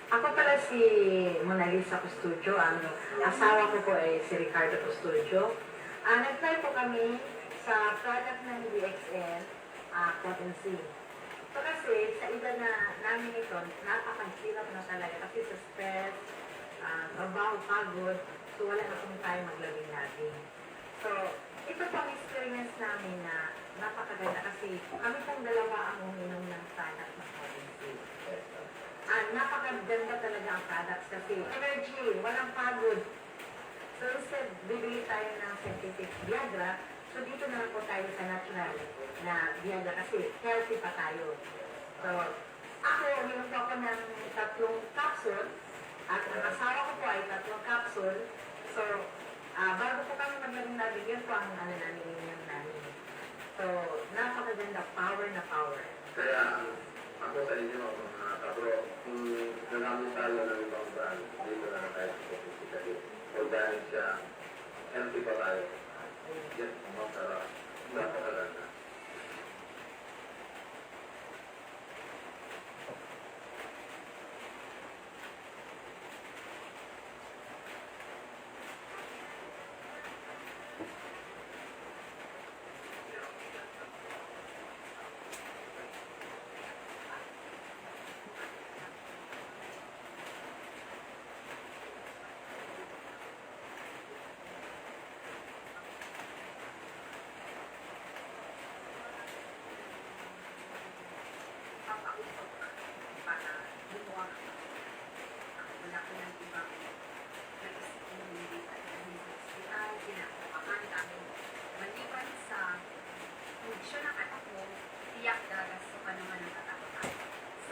Ako pala si Mona Lisa Custodio. Ang asawa ko po ay si Ricardo Custodio. Nag-try po kami sa product ng DXN, Cotton C. So kasi sa edad na namin ito, napakahirap na talaga kasi sa stress, trabaho, pagod, so wala na kung tayo maglagay natin. So, ito po ang experience namin na napakaganda kasi kami pong dalawa ang uminom ng product ng Cotton C. Napakaganda talaga ang products kasi energy, walang pagod. So instead, bibili tayo ng synthetic Viagra, so dito na lang po tayo sa natural na Viagra kasi healthy pa tayo. So, ako, uminom po ako ng 3 capsule at ang asawa ko po ay 3 capsule. So, bago po kami maglaging nabigyan po ang namin yung namin. So, napakaganda, power na power. Kaya, ako sa inyo, mga kabro, kung nagamit tayo ng ibang brand, dito na tayo sa kasi organic siya, healthy pa tayo. Yan, masarap. Napakaganda. Siya ng anak mo, tiyak gagastukan naman ang katapatan.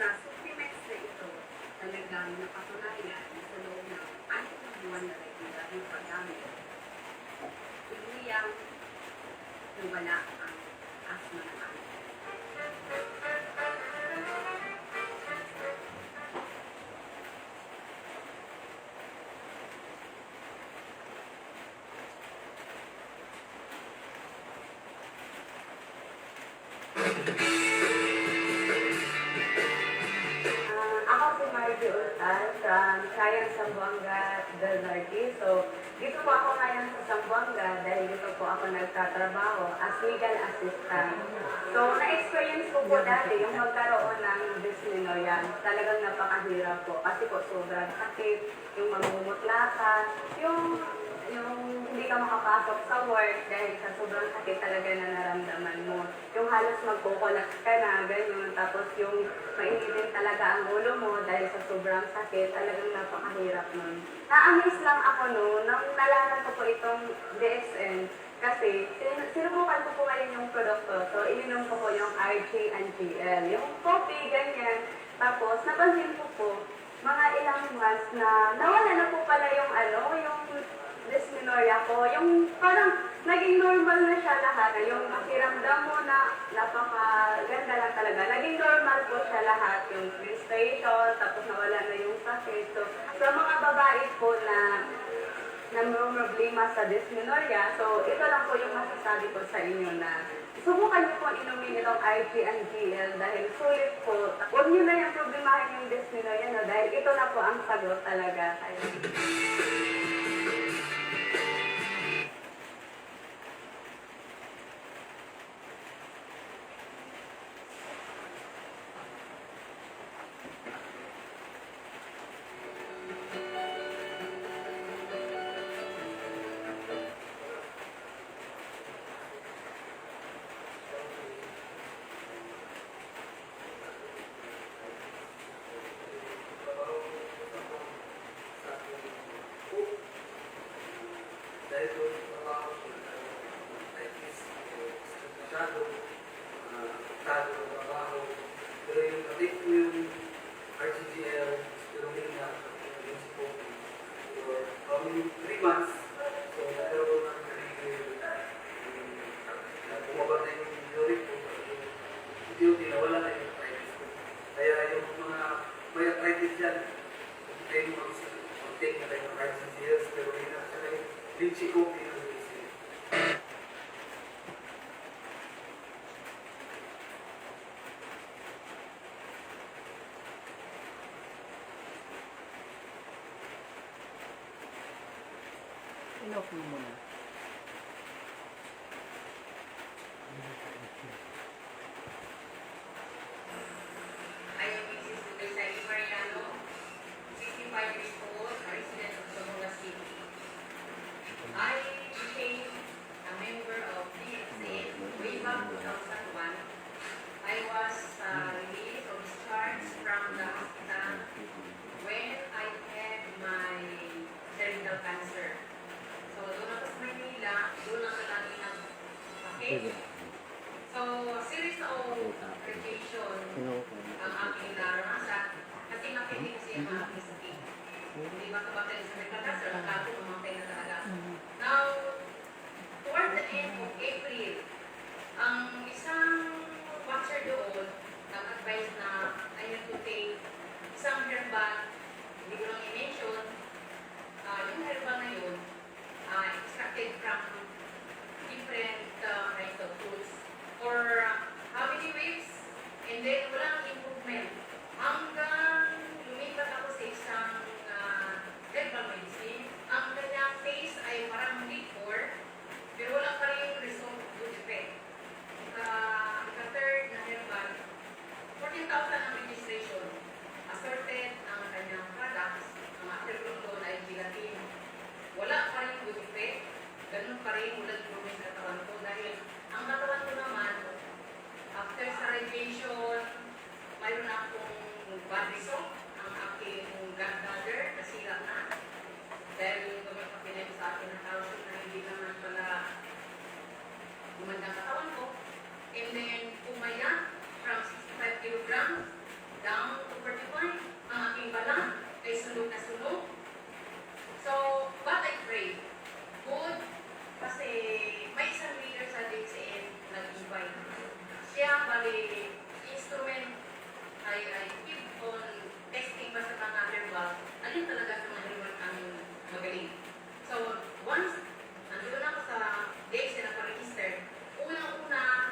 Sa supplements na ito, talagang napatunayan sa loob ng 6 na buwan na regular yung paggamit. Tuluyang nawala ang asma ng anak. Ako si Margie Ultan from Sayang Zamboanga del Norte. So, dito po ako ngayon sa Zamboanga dahil dito po ako nagtatrabaho as legal assistant. So, na-experience ko po dati yung magkaroon ng dysmenorrhea. Talagang napakahirap po kasi po sobrang sakit, yung magmumutla ka, yung hindi ka makapasok sa work dahil sa sobrang sakit talaga na naramdaman mo. Yung halos magkukulat ka na, ganyan. Tapos yung mainitin talaga ang ulo mo dahil sa sobrang sakit, talagang napakahirap nun. Na-amaze lang ako nung nalaman ko po itong DXN kasi sinubukan ko po ngayon yung produkto. So, ininom ko po yung RG and GL. Yung coffee, ganyan. Tapos, napansin ko po, mga ilang months na nawala na po pala yung yung dysmenorrhea ko, yung parang naging normal na siya lahat. Yung makiramdam mo na napakaganda lang talaga. Naging normal po siya lahat. Yung menstruation, tapos nawala na yung sakit. So, sa mga babae po na problema sa dysmenorrhea, so ito lang po yung masasabi ko sa inyo na subukan niyo po inumin itong RG and GL dahil sulit po. Huwag niyo na yung problemahin yung dysmenorrhea, no? Dahil ito na po ang sagot talaga. Dahil doon sa trabaho ko, like this, masyado ng trabaho. Pero yung natik ko yung RCGL, spirulina, yung si Kobe, for probably 3 months. So, nagkaroon ng bumaba na yung uric ko. Hindi nawala na yung arthritis ko. Kaya yung mga may arthritis yan, mag-take na tayo ng RCGL, spirulina, saka yung Vinci Kobe ng Vinci. Inoff mo muna. I am Mrs. Dulce Mariano, 65 years old, a resident of Zamora City. I became a member of DXA way back 2001. I was released or discharged from the hospital when I had my cervical cancer. So, doon ako sa Manila, doon ako lagi nag-okay. So, series of radiation ang aking naranasan kasi nakinig kasi ang aking sakit. Hindi ba kabatay sa cervical cancer, nagkato, mamatay na talaga. Now, toward the end of April, ang isang watcher doon nag-advise na I need to take isang herbal, hindi ko lang i-mention, yung herbal na yun, extracted from different kinds of fruits for how many weeks, and then walang improvement. Hanggang lumipat ako sa isang herbal medicine, ang kanyang taste ay parang liquor, pero wala pa rin result good effect. Ika-third na herbal, 14,000 ang registration. Assorted ang kanyang products, ang afterglow doon ay gelatin. Wala pa rin good effect, ganun pa rin walang improvement sa katawan ko dahil ang katawan ko naman, after sa radiation, mayroon akong bad result, ang aking gallbladder nasira na. Dahil yung gumagpapilim sa akin na calcium na hindi naman pala gumandang katawan ko. And then, pumaya from 65 kilograms down to 45. Ang aking balang ay sunog na sunog. So, what I pray, good, kasi may isang leader sa DCN nag-invite. Siya, bali, instrument ay keep on testing pa sa mga herbal. Alin talaga sa mga herbal ang magaling. So, once nandun ako sa DCN na pa-register, unang-una,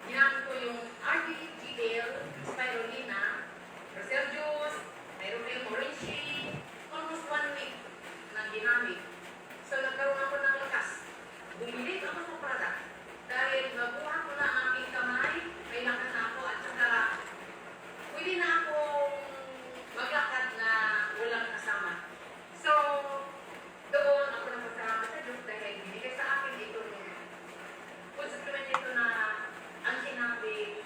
ginamit ko yung RDGL, spirulina, Brazil juice, mayroon kayong orange shake, almost 1 week na ginamit. So, nagkaroon ako ng lakas. Bumili ako sa product dahil nabuha ko na ang aking kamay, may lakas na ako at saka pwede na akong maglakad na walang kasama. So, doon ako nagpasalamat sa Diyos dahil binigay sa akin ito food supplement ito na ang sinabi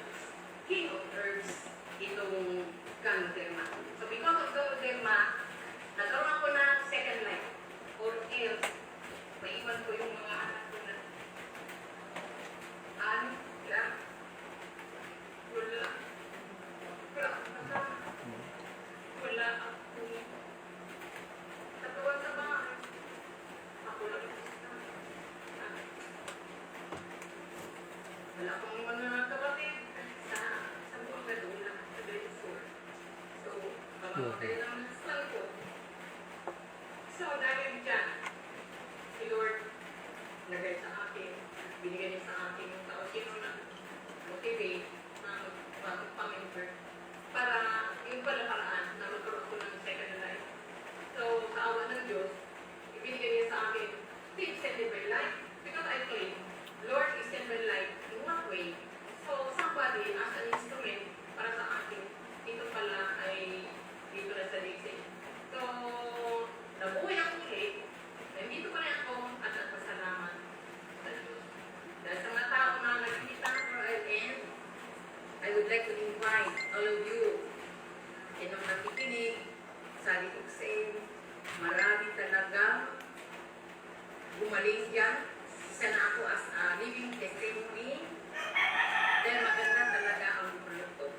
king of herbs itong Ganoderma. So, because of Ganoderma, nagkaroon ako ng second life or else maiwan ko yung mga anak ko na ano, wala akong katuwang sa bahay. Ako lang isa. Wala akong mga kapatid sa buong gano'n lang sa grade 4. So, mamamatay lang ng son ko. So, dahil dyan, si Lord nagay sa akin, binigay niya sa akin yung tao sino na motivate ng pag-member para yung palaparaan na magkaroon ko ng second life. So, sa awa ng Diyos, ibinigay niya sa akin, tips and live my life. Because I claim, Lord is in my life in what way? So, somebody as an instrument para sa akin, ito pala ay dito na sa DXA. So, nabuhay ako ulit, nandito pa rin ako at nagpasalamat sa Diyos. Dahil sa mga tao na nagkita for an end, I would like to invite all of you inong nakikinig sa DXA. Marami talaga gumaling dyan. Isa na ako as a living testimony. Dahil maganda talaga ang produkto.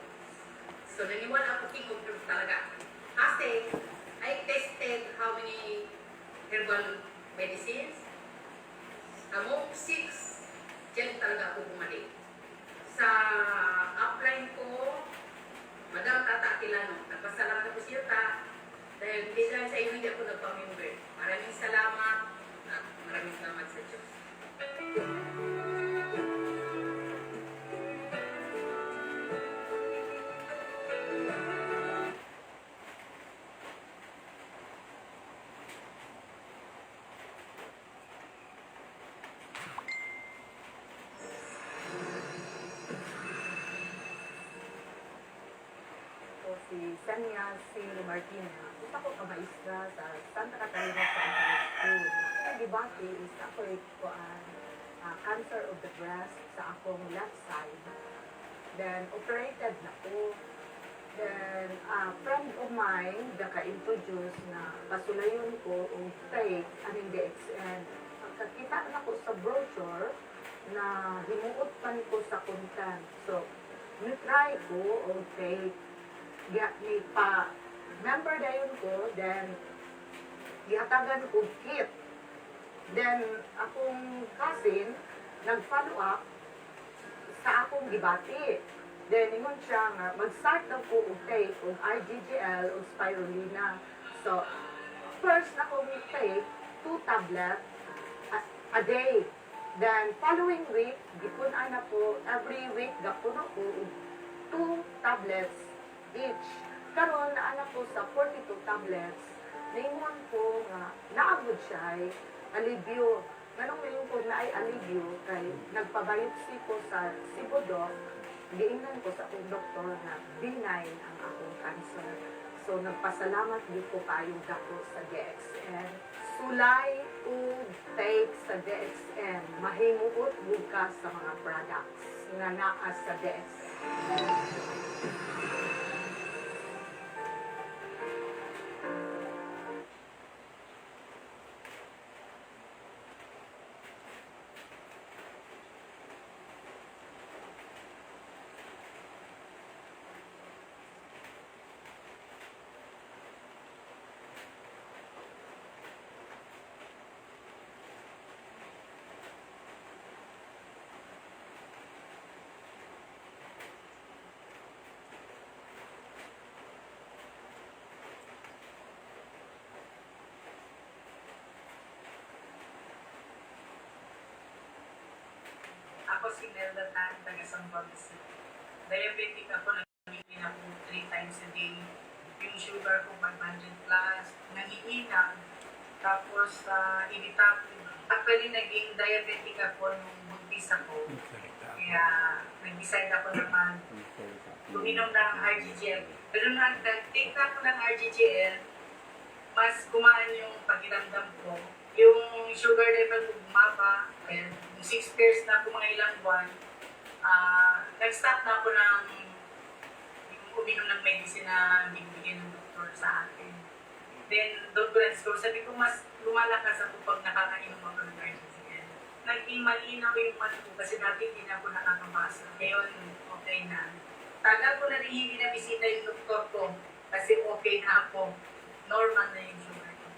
So, naniwala ako king of herbs talaga. Kasi, I tested how many herbal medicines. Among 6, dyan talaga ako bumalik. Sa upline ko, Madam Tata Aquilano, nagpasalamat ako siya dahil hindi lang sa iyo hindi ako nagpamember. Maraming salamat at maraming salamat sa Diyos. Senya C. Martina. Isa ko ka maestra sa Santa Catalina Central School. Ang debate is ako ko cancer of the breast sa akong left side. Then, operated na ko. Then, a friend of mine, naka-introduce na pasulayon ko ang take, aning DXN. Pagkakita na ko sa brochure, na himuot pa ko sa content. So, nitry ko ang take, ni pa member dayon ko, then, gihatagan ko kit. Then, akong cousin, nag-follow up sa akong gibati. Then, ingon siya nga, mag-start na ko og take og IgGL o spirulina. So, first na kong take 2 tablets a day. Then, following week, gipunan na po, every week, gapuno ko og 2 tablets each. Karon na anak ko sa 42 tablets, naingon ko nga, naabot siya ay alivio. Ganong ngayon ko na ay alivio, kay nagpabiopsy ko sa Sibodok, giingnan ko sa akong doktor na benign ang akong cancer. So, nagpasalamat din ko kayong dako sa DXN. Sulay o take sa DXN, mahimuot bukas sa mga products nga naa sa DXN. Ako si Nelda Tan, taga Sambales City. Diabetic ako, nangingin ako 3 times a day. Yung sugar ko 500 plus, nangiinang. Tapos irritable. Actually, naging diabetic ako nung buntis ako. Kaya nag-decide ako na uminom ng RGGL. Pero nung nag-take na ako ng RGGL, mas gumaan yung pakiramdam ko. Yung sugar level ko bumaba, and 6 years na ako mga ilang buwan, nag-stop na ako ng uminom ng medicine na binibigyan ng doktor sa akin. Then, doon ko na-discover, sabi ko, mas lumalakas ako pag nakakainom ako ng RGGL. Naging malinaw yung mata ko kasi dati hindi na ako nakakabasa. Ngayon, okay na. Tagal ko na rin hindi na bisita yung doktor ko kasi okay na ako. Normal na yung sugar ko.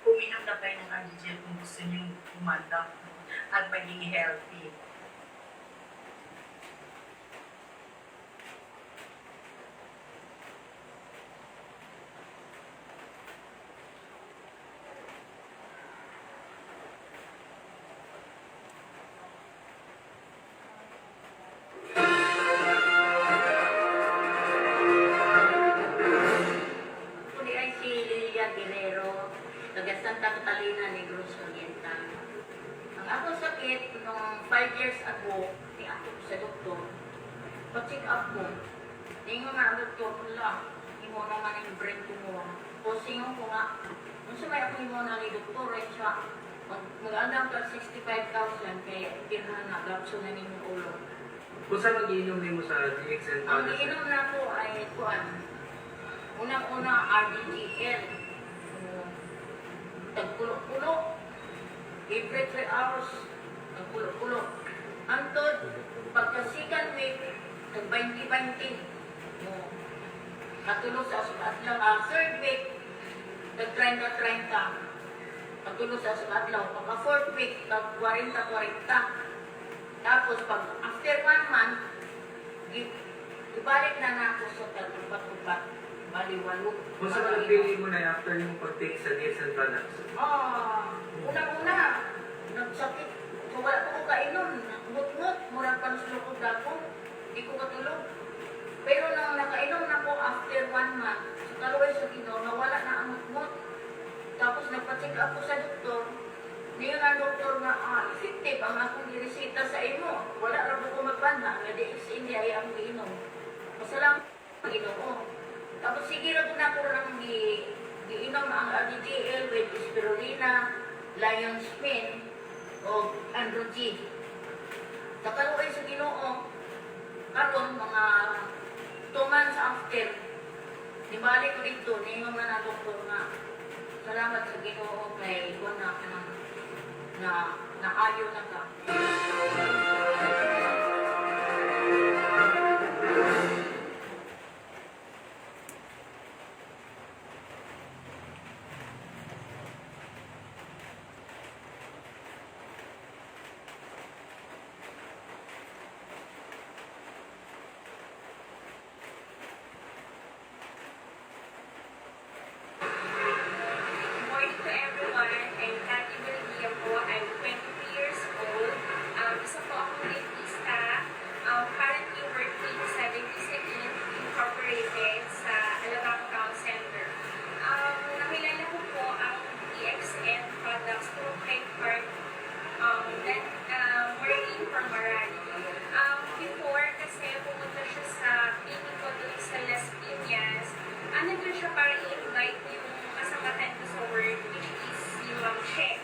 Uminom na kayo ng RGGL kung gusto nyo umanda at maging healthy. Kuni ay si Lilia Guerrero, taga Santa Catalina, Negros Oriental. Ang ako sakit, nung 5 years ago, ni ako sa doktor, pa-check up ko. Ningon nga ang doktor, wala, hindi mo naman yung brain tumor. Posing ko nga, nung sumay ako mo na ni doktor, ay siya, mag-andam ka 65,000, kaya kinahal na, gapso na ninyong ulo. Kung saan mag-iinom din mo sa DXN Ang para iinom na ko ay kuan. Unang-una RDGL. Tagpulo-pulo. Every 3 hours. Tagpulo-pulo. Antod, pagka second week, tag 20-20. Katulog sa asukadlaw. Third week, tag 30-30. Katulog sa asukadlaw. Pagka fourth week, tag 40-40. Tapos pag after 1 month, ibalik na ako sa tag-upat-upat. Bali-walo. Kung saan nag-feeling mo na after yung pag-take sa DXN products? Una-una, nagsakit. So wala ko kainom. Ngut-ngut, murang pansulok ko dako. Hindi ko katulog. Pero nang nakainom na ko after 1 month, sa kalaway sa Ginoo, nawala na ang ngut-ngut. Tapos nagpa-check up ko sa doktor. Niyo nga doktor nga, effective ang akong giresita sa imo. Wala ra ko magpanda, nga di hindi ay ang giinom. Pasalamat. Ginoo. Tapos sige ra na ko nang giinom ang RDGL with spirulina, lion's mane, o Andrew G. Sa kaluoy sa Ginoo, karon mga 2 months after, nibalik ko dito, ningon na na doktor nga, salamat sa Ginoo kay ko na naayo na ka. Good morning to everyone. I'm Cathy Valdía po. I'm 23 years old. Isa po akong dentista. Currently working sa Dentista Incorporated sa Alabang Town Center. Nakilala ko po ang DXN products through my part working for Marani. Before kasi pumunta siya sa clinic ko doon sa Las Piñas. Nandun siya para i-invite yung kasangkatan ko sa work, which is si Ma'am Che.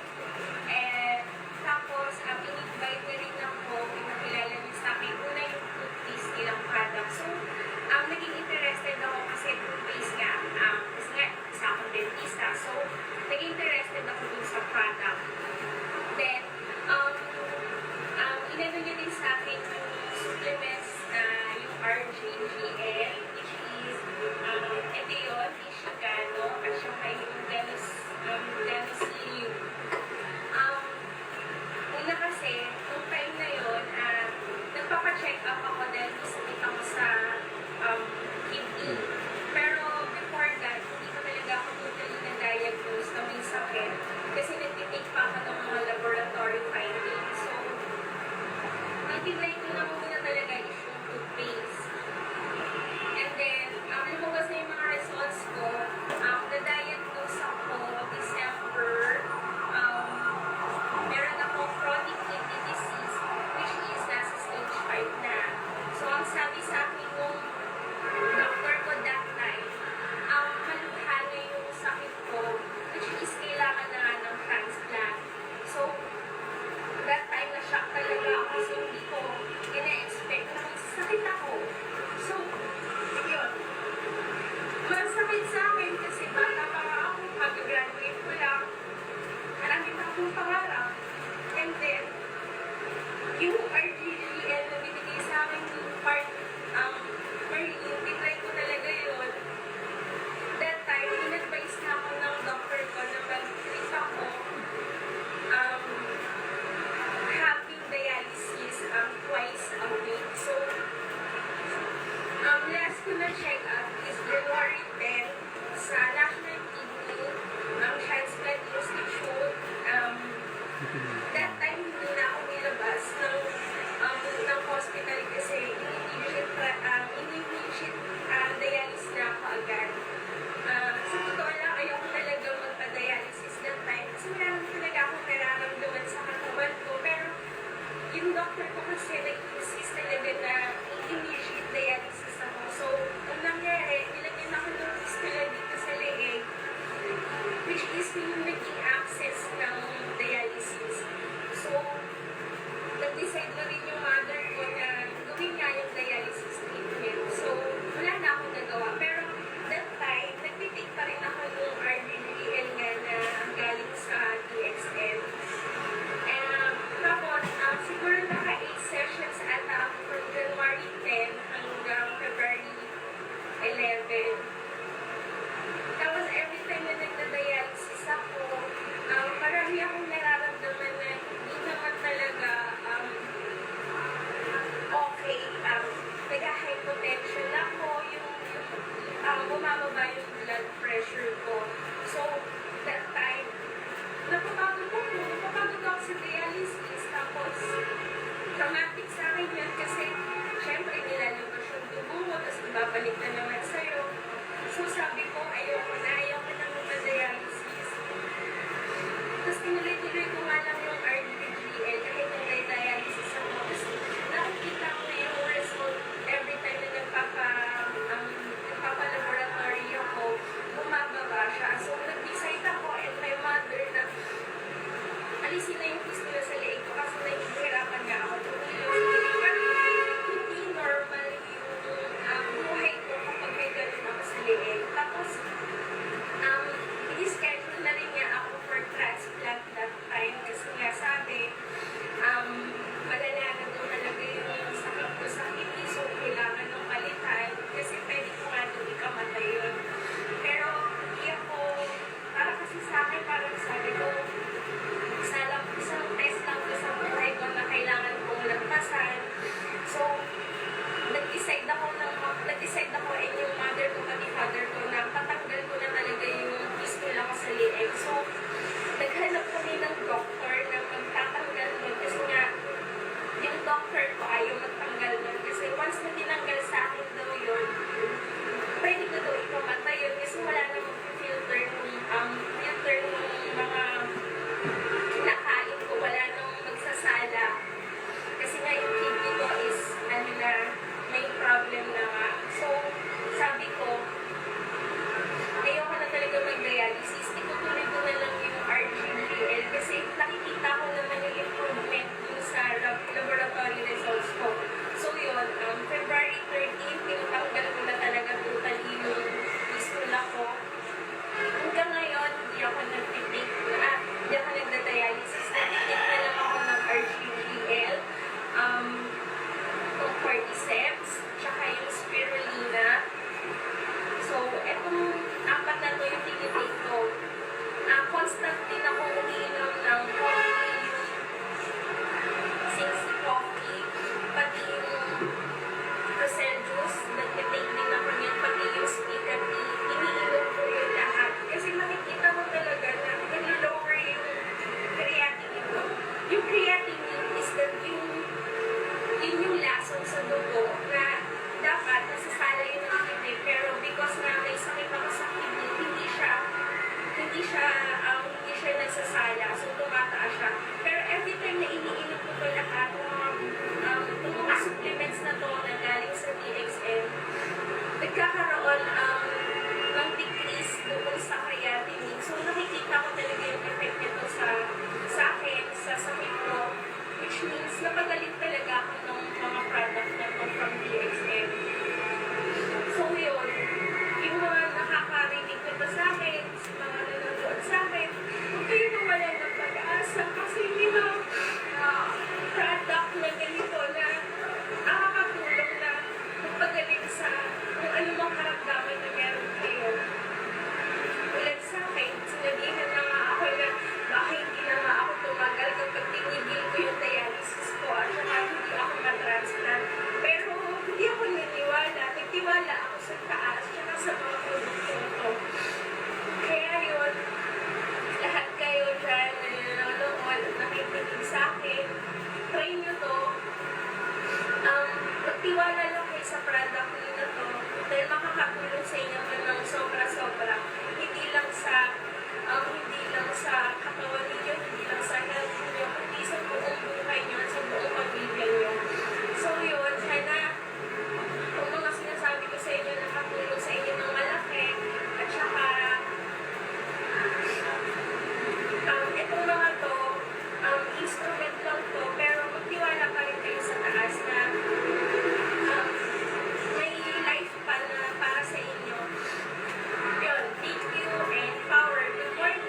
And tapos, in-invite na rin ako, pinakilala niya sa akin, una yung toothpaste nilang product. So, naging interested ako kasi toothpaste nga. Kasi nga, isa akong dentista. So, naging interested ako dun sa product. Then, inano niya din sa akin yung supplements na yung RGGL, which is ito yun, Ishigano, at saka yung Denosilium. Una kasi, nung time na yun, nagpapacheck up ako dahil isakit ako sa kidney. Pero before that, hindi ko talaga ako totally na-diagnose na may sakit kasi nagtitake pa ako ng mga laboratory findings. So, nagtitry ko na muna talaga is yung toothpaste. And then, lumabas na yung mga results ko. Na-diagnose ako December. Meron ako chronic kidney disease, which is nasa stage 5 na. So, ang sabi sa akin nung doctor ko that time, malubha na yung sakit ko, which is kailangan na nga ng transplant. So, that time na-shock talaga ako kasi hindi ko ina-expect na may sakit ako. So, yun. Masakit sa akin kasi bata pa nga ako, mag-graduate ko lang. Marami pa akong pangarap. And then, yung RGGL na binigay sa akin yung part, Marlene, tinry ko talaga yun. That time, in-advise na ako ng doctor ko na mag-treat ako having dialysis twice a week. So, last ko na check up is January 10 sa National Kidney Transplant Institute. That time, hindi na ako nilabas ng hospital kasi in-immediate dialysis na ako agad. Sa totoo lang, ayoko talaga magpa-dialysis that time kasi marami talaga akong nararamdaman sa katawan ko. Pero yung doctor ko kasi nag-insist talaga na immediate dialysis ako. So, ang nangyari, nilagyan ako ng fistula dito sa leeg, which is yung naging access ng dialysis. So, nag-decide na rin yung mother ko na gawin nga yung dialysis treatment. So, wala na akong nagawa. Pero, that time, nag-take pa rin ako yung RDGL nga na galing sa DXN. And, tapos, siguro naka 8 sessions ata ako from January 10 hanggang February 11. Tapos, every time na nagda-dialysis ako, marami akong nararamdaman na hindi naman talaga okay. Nag-hypotension ako, bumababa yung blood pressure ko. So, that time, napapagod ako sa dialysis. Tapos, traumatic sa akin yun kasi, syempre, nilalabas yung dugo mo, tapos ibabalik na naman sa'yo. So, sabi ko, ayoko na magpa-dialysis. Tapos, tinuloy-tuloy ko nga lang yung RDGL kahit nag-dialysis ako. Tapos, nakikita ko yung result every time na nagkaroon ng decrease doon sa creatinine. So nakikita ko talaga yung effect nito sa akin, sa sakit ko, which means napagaling talaga ako ng mga product na to from DXM. So yun, yung mga nakakarinig nito sa akin, mga nanonood sa akin, huwag kayo nawalan ng pag-asa kasi may mga product na ganito na nakakatulong na magpagaling sa kung ano mang karamdaman na meron kayo. Ulit sa akin, sinabihan na nga ako na baka hindi na nga ako tumagal kapag tinigil ko yung dialysis ko at saka hindi ako na-transplant. Pero hindi ako naniwala. Nagtiwala ako sa taas at sa mga produkto ito. Kaya yun, lahat kayo dyan na nanonood at nakikinig sa akin, try nyo to. Magtiwala lang kayo sa product nyo na to dahil makakatulong sa inyo ng sobra-sobra. Hindi lang sa katawan ninyo, hindi lang sa health ninyo, kundi sa buong buhay nyo, sa buong pamilya nyo. So yun, sana kung mga sinasabi ko sa inyo nakatulong sa inyo ng malaki at saka itong mga to, instrument lang to, pero magtiwala pa rin kayo sa taas na may life pa na para sa inyo. Yun, thank you and power. Good morning.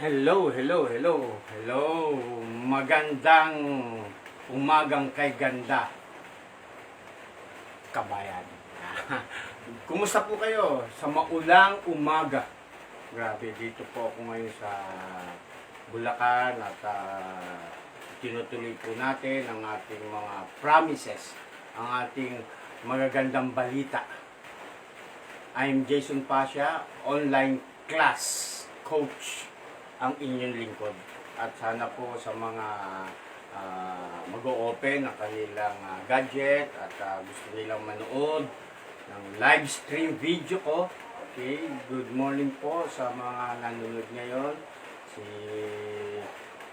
Hello, hello, hello, hello. Magandang umagang kay ganda, kabayan. Kumusta po kayo sa maulang umaga? Grabe, dito po ako ngayon sa Bulacan at tinutuloy po natin ang ating mga promises, ang ating magagandang balita. I'm Jason Pasha, online class coach ang inyong lingkod. At sana po sa mga mag-o-open ng kanilang gadget at gusto nilang manood ng live stream video ko. Okay, good morning po sa mga nanonood ngayon. Si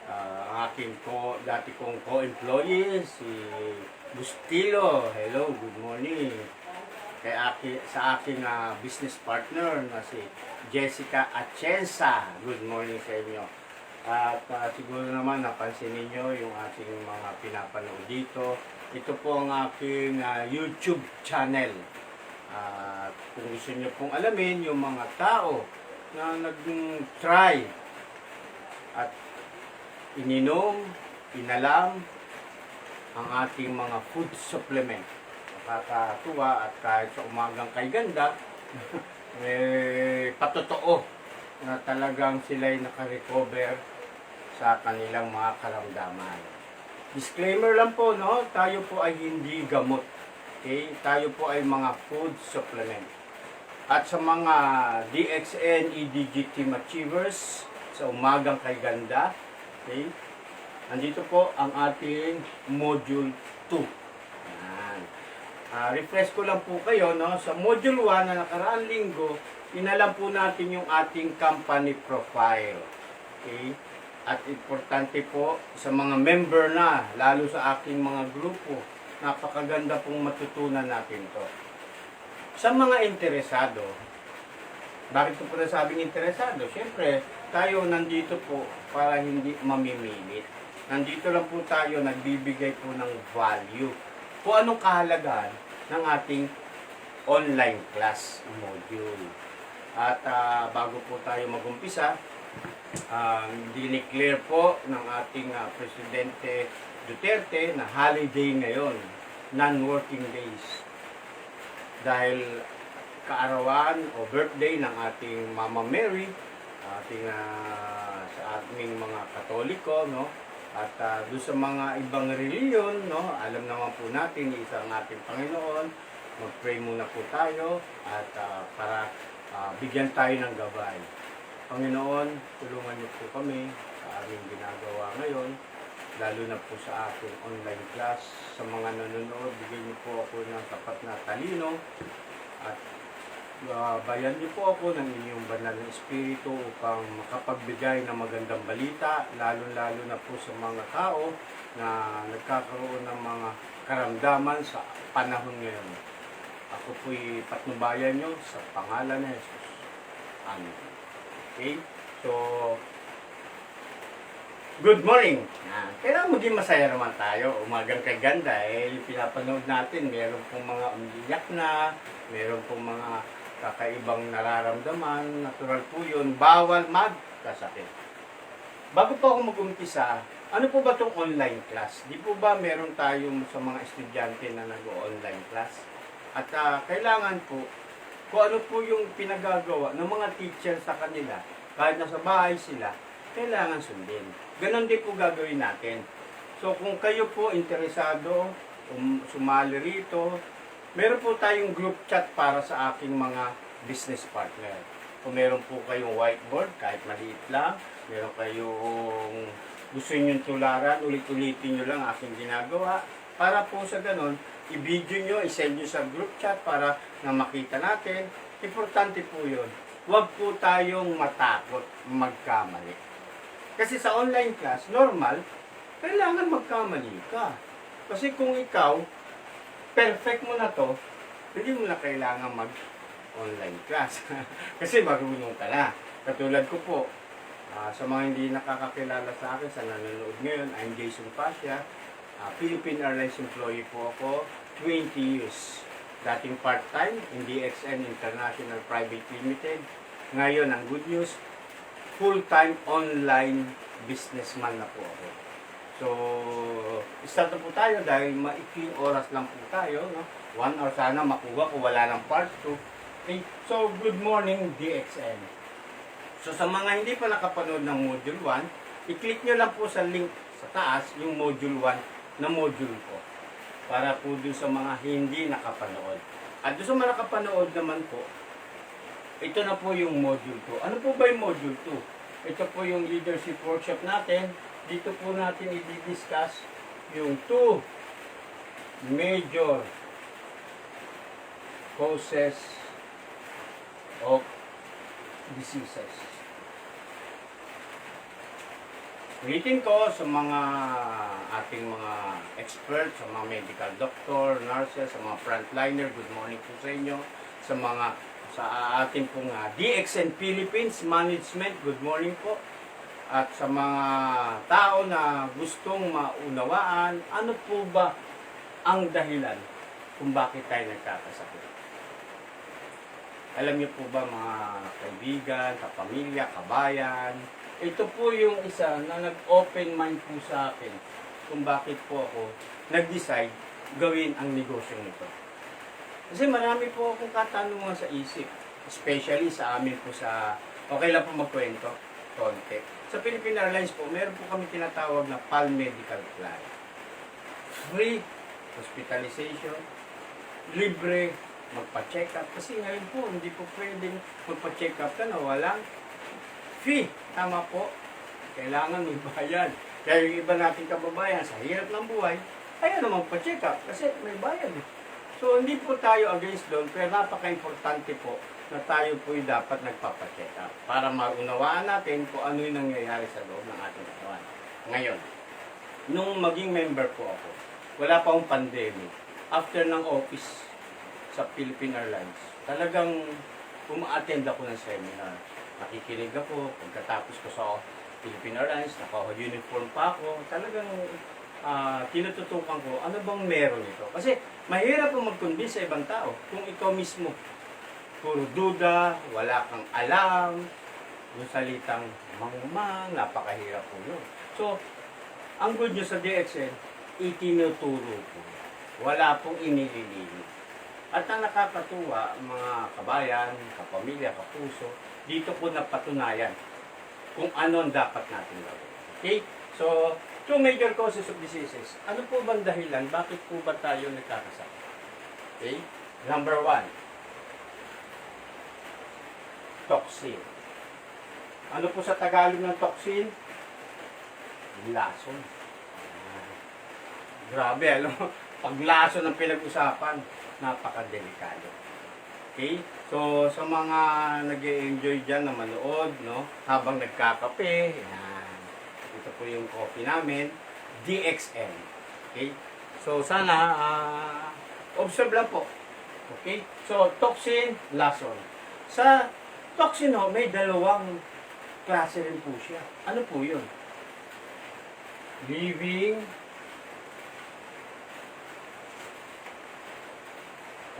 ang aking dati kong co-employee, si Bustilo. Hello, good morning. Sa aking business partner na si Jessica Atienza. Good morning sa inyo. At siguro naman napansin ninyo yung ating mga pinapanood dito. Ito po ang aking YouTube channel. Kung gusto nyo pong alamin yung mga tao na nag-try at ininom, inalam ang ating mga food supplement. Nakakatuwa at kahit sa umagang kay ganda, patotoo na talagang sila'y nakarecover sa kanilang mga karamdaman. Disclaimer lang po, no? Tayo po ay hindi gamot. Okay? Tayo po ay mga food supplement. At sa mga DXN EDG Team Achievers, sa umagang kay ganda, okay? Andito po ang ating Module 2. Yan. Refresh ko lang po kayo, no? Sa Module 1 na nakaraang linggo, inalam po natin yung ating company profile. Okay? At importante po sa mga member na, lalo sa aking mga grupo, napakaganda pong matutunan natin to. Sa mga interesado, bakit ko po nasabing interesado? Siyempre, tayo nandito po para hindi mamimilit. Nandito lang po tayo, nagbibigay po ng value. Kung anong kahalagahan ng ating online class module. At bago po tayo mag-umpisa, dineclare po ng ating Presidente Duterte na holiday ngayon, non-working days. Dahil kaarawan o birthday ng ating Mama Mary, sa aming mga Katoliko, no? At doon sa mga ibang reliyon, no? Alam naman po natin, isa ang ating Panginoon. Mag-pray muna po tayo at para bigyan tayo ng gabay. Panginoon, tulungan niyo po kami sa aming ginagawa ngayon, lalo na po sa ating online class. Sa mga nanonood, bigyan niyo po ako ng tapat na talino at Bayan niyo po ako ng inyong banal na espiritu upang makapagbigay ng magandang balita, lalo-lalo na po sa mga tao na nagkakaroon ng mga karamdaman sa panahon ngayon. Ako po'y patnubayan niyo sa pangalan ni Jesus. Amen. Okay? So, good morning! Kailangan maging masaya naman tayo. Umagang kay ganda. Yung pinapanood natin, meron pong mga umiiyak na, meron pong mga kakaibang nararamdaman. Natural po yun. Bawal magkasakit. Bago po ako mag-umpisa, ano po ba itong online class? Di po ba meron tayong sa mga estudyante na nag-online class? At kailangan po, kung ano po yung pinagagawa ng mga teacher sa kanila, kahit nasa bahay sila, kailangan sundin. Ganon din po gagawin natin. So kung kayo po interesado, sumali rito, meron po tayong group chat para sa aking mga business partner. Kung meron po kayong whiteboard, kahit maliit lang, meron kayong gusto nyo tularan, ulit-ulitin nyo lang aking ginagawa. Para po sa ganon, i-video nyo, i-send nyo sa group chat para na makita natin. Importante po yun. Huwag po tayong matakot magkamali. Kasi sa online class, normal, kailangan magkamali ka. Kasi kung ikaw, perfect mo na to, hindi mo na kailangan mag-online class. Kasi marunong ka na. Katulad ko po, sa mga hindi nakakakilala sa akin, sa nanonood ngayon, I'm Jason Pasha. Philippine Airlines employee po ako, 20 years. Dating part-time in DXN International Private Limited. Ngayon, ang good news, full-time online businessman na po ako. So, start na po tayo dahil maikling oras lang po tayo. No? 1 hour sana makuha kung wala ng part 2. Okay? So, good morning DXN. So, sa mga hindi pa nakapanood ng Module 1, i-click nyo lang po sa link sa taas yung Module 1 na module ko. Para po dun sa mga hindi nakapanood. At dun sa mga nakapanood naman po, ito na po yung module 2. Ano po ba yung module 2? Ito po yung leadership workshop natin. Dito po natin i-discuss yung 2 major causes of diseases. Ulitin ko sa mga ating mga experts, sa mga medical doctor, nurses, sa mga frontliner, good morning po sa inyo. Sa ating pong DXN Philippines Management, good morning po. At sa mga tao na gustong maunawaan, ano po ba ang dahilan kung bakit tayo nagkakasakit? Alam niyo po ba mga kaibigan, kapamilya, kabayan, ito po yung isa na nag-open mind po sa akin kung bakit po ako nag-decide gawin ang negosyo nito. Kasi marami po akong katanungan sa isip, especially sa amin po okay lang po magkwento, konti. Sa Philippine Airlines po, meron po kami tinatawag na PAL Medical Plan. Free hospitalization, libre magpa-check up. Kasi ngayon po, hindi po pwedeng magpa-check up ka na walang fee. Tama po. Kailangan may bayad. Kaya yung iba nating kababayan, sa hirap ng buhay, ayaw na magpa-check up kasi may bayad. So, hindi po tayo against doon, pero napaka-importante po na tayo po dapat nagpapacheck up para maunawaan natin kung ano yung nangyayari sa loob ng ating katawan. Ngayon, nung maging member po ako, wala pa akong pandemic. After ng office sa Philippine Airlines, talagang uma-attend ako ng seminar. Nakikinig ako, pagkatapos ko sa Philippine Airlines, naka-uniform pa ako, talagang tinututukan ko, ano bang meron ito? Kasi mahirap po mag-convince sa ibang tao kung ikaw mismo puro duda, wala kang alam, yung salitang mangmang, napakahirap po yun. So, ang good news sa DXN, itinuturo po. Wala pong inililili. At ang nakakatuwa, mga kabayan, kapamilya, kapuso, dito po napatunayan kung ano ang dapat natin gawin. Okay? So, 2 major causes of diseases. Ano po bang dahilan? Bakit po ba tayo nagkakasakit? Okay? Number 1. Toxin. Ano po sa Tagalog ng toxin? Lason. Grabe, ano? Pag lason ang pinag-usapan, napakadelikado. Okay? So, sa mga nag-enjoy dyan na manood, no? Habang nagkakape, yan. Ito po yung coffee namin, DXN. Okay? So, sana, observe lang po. Okay? So, toxin, lason. Sa toxin, ho, may dalawang klase rin po siya. Ano po yun? Living.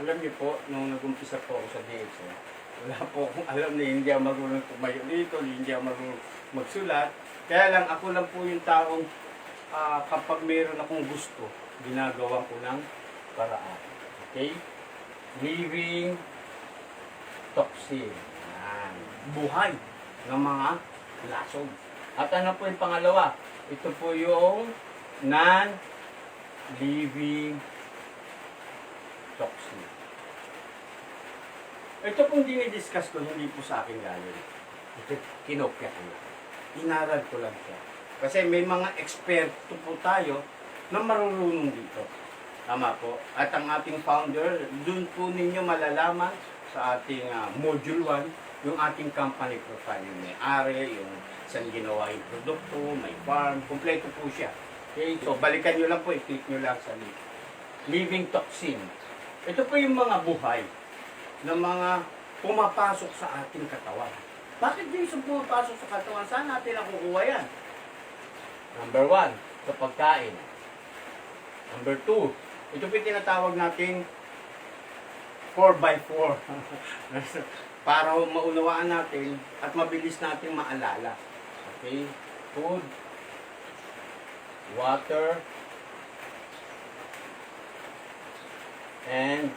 Alam niyo po, nung nag-umpisa po ako sa DXN, wala po akong alam na hindi ako marunong tumayo dito, hindi ako marunong magsulat. Kaya lang, ako lang po yung taong kapag mayroon akong gusto, ginagawa ko ng paraan. Okay? Living toxin. Yan. Buhay ng mga lasog. At ano po yung pangalawa? Ito po yung non-living toxin. Ito pong dinidiscuss ko, hindi po sa akin galing. Ito, kinopya ko lang. Inaral ko lang siya. Kasi may mga eksperto po tayo na marunong dito. Tama po. At ang ating founder, dun po ninyo malalaman sa ating module 1, yung ating company profile. Yung may-ari, yung saan ginawa yung produkto, may farm, kompleto po siya. Okay? So, balikan nyo lang po, i-click nyo lang sa link. Living toxin. Ito po yung mga buhay na mga pumapasok sa ating katawan. Bakit din sa pumapasok sa katawan? Saan natin nakukuha yan? Number 1, sa pagkain. Number 2, ito po yung tinatawag nating 4x4. Para maunawaan natin at mabilis natin maalala. Okay? Food, water, and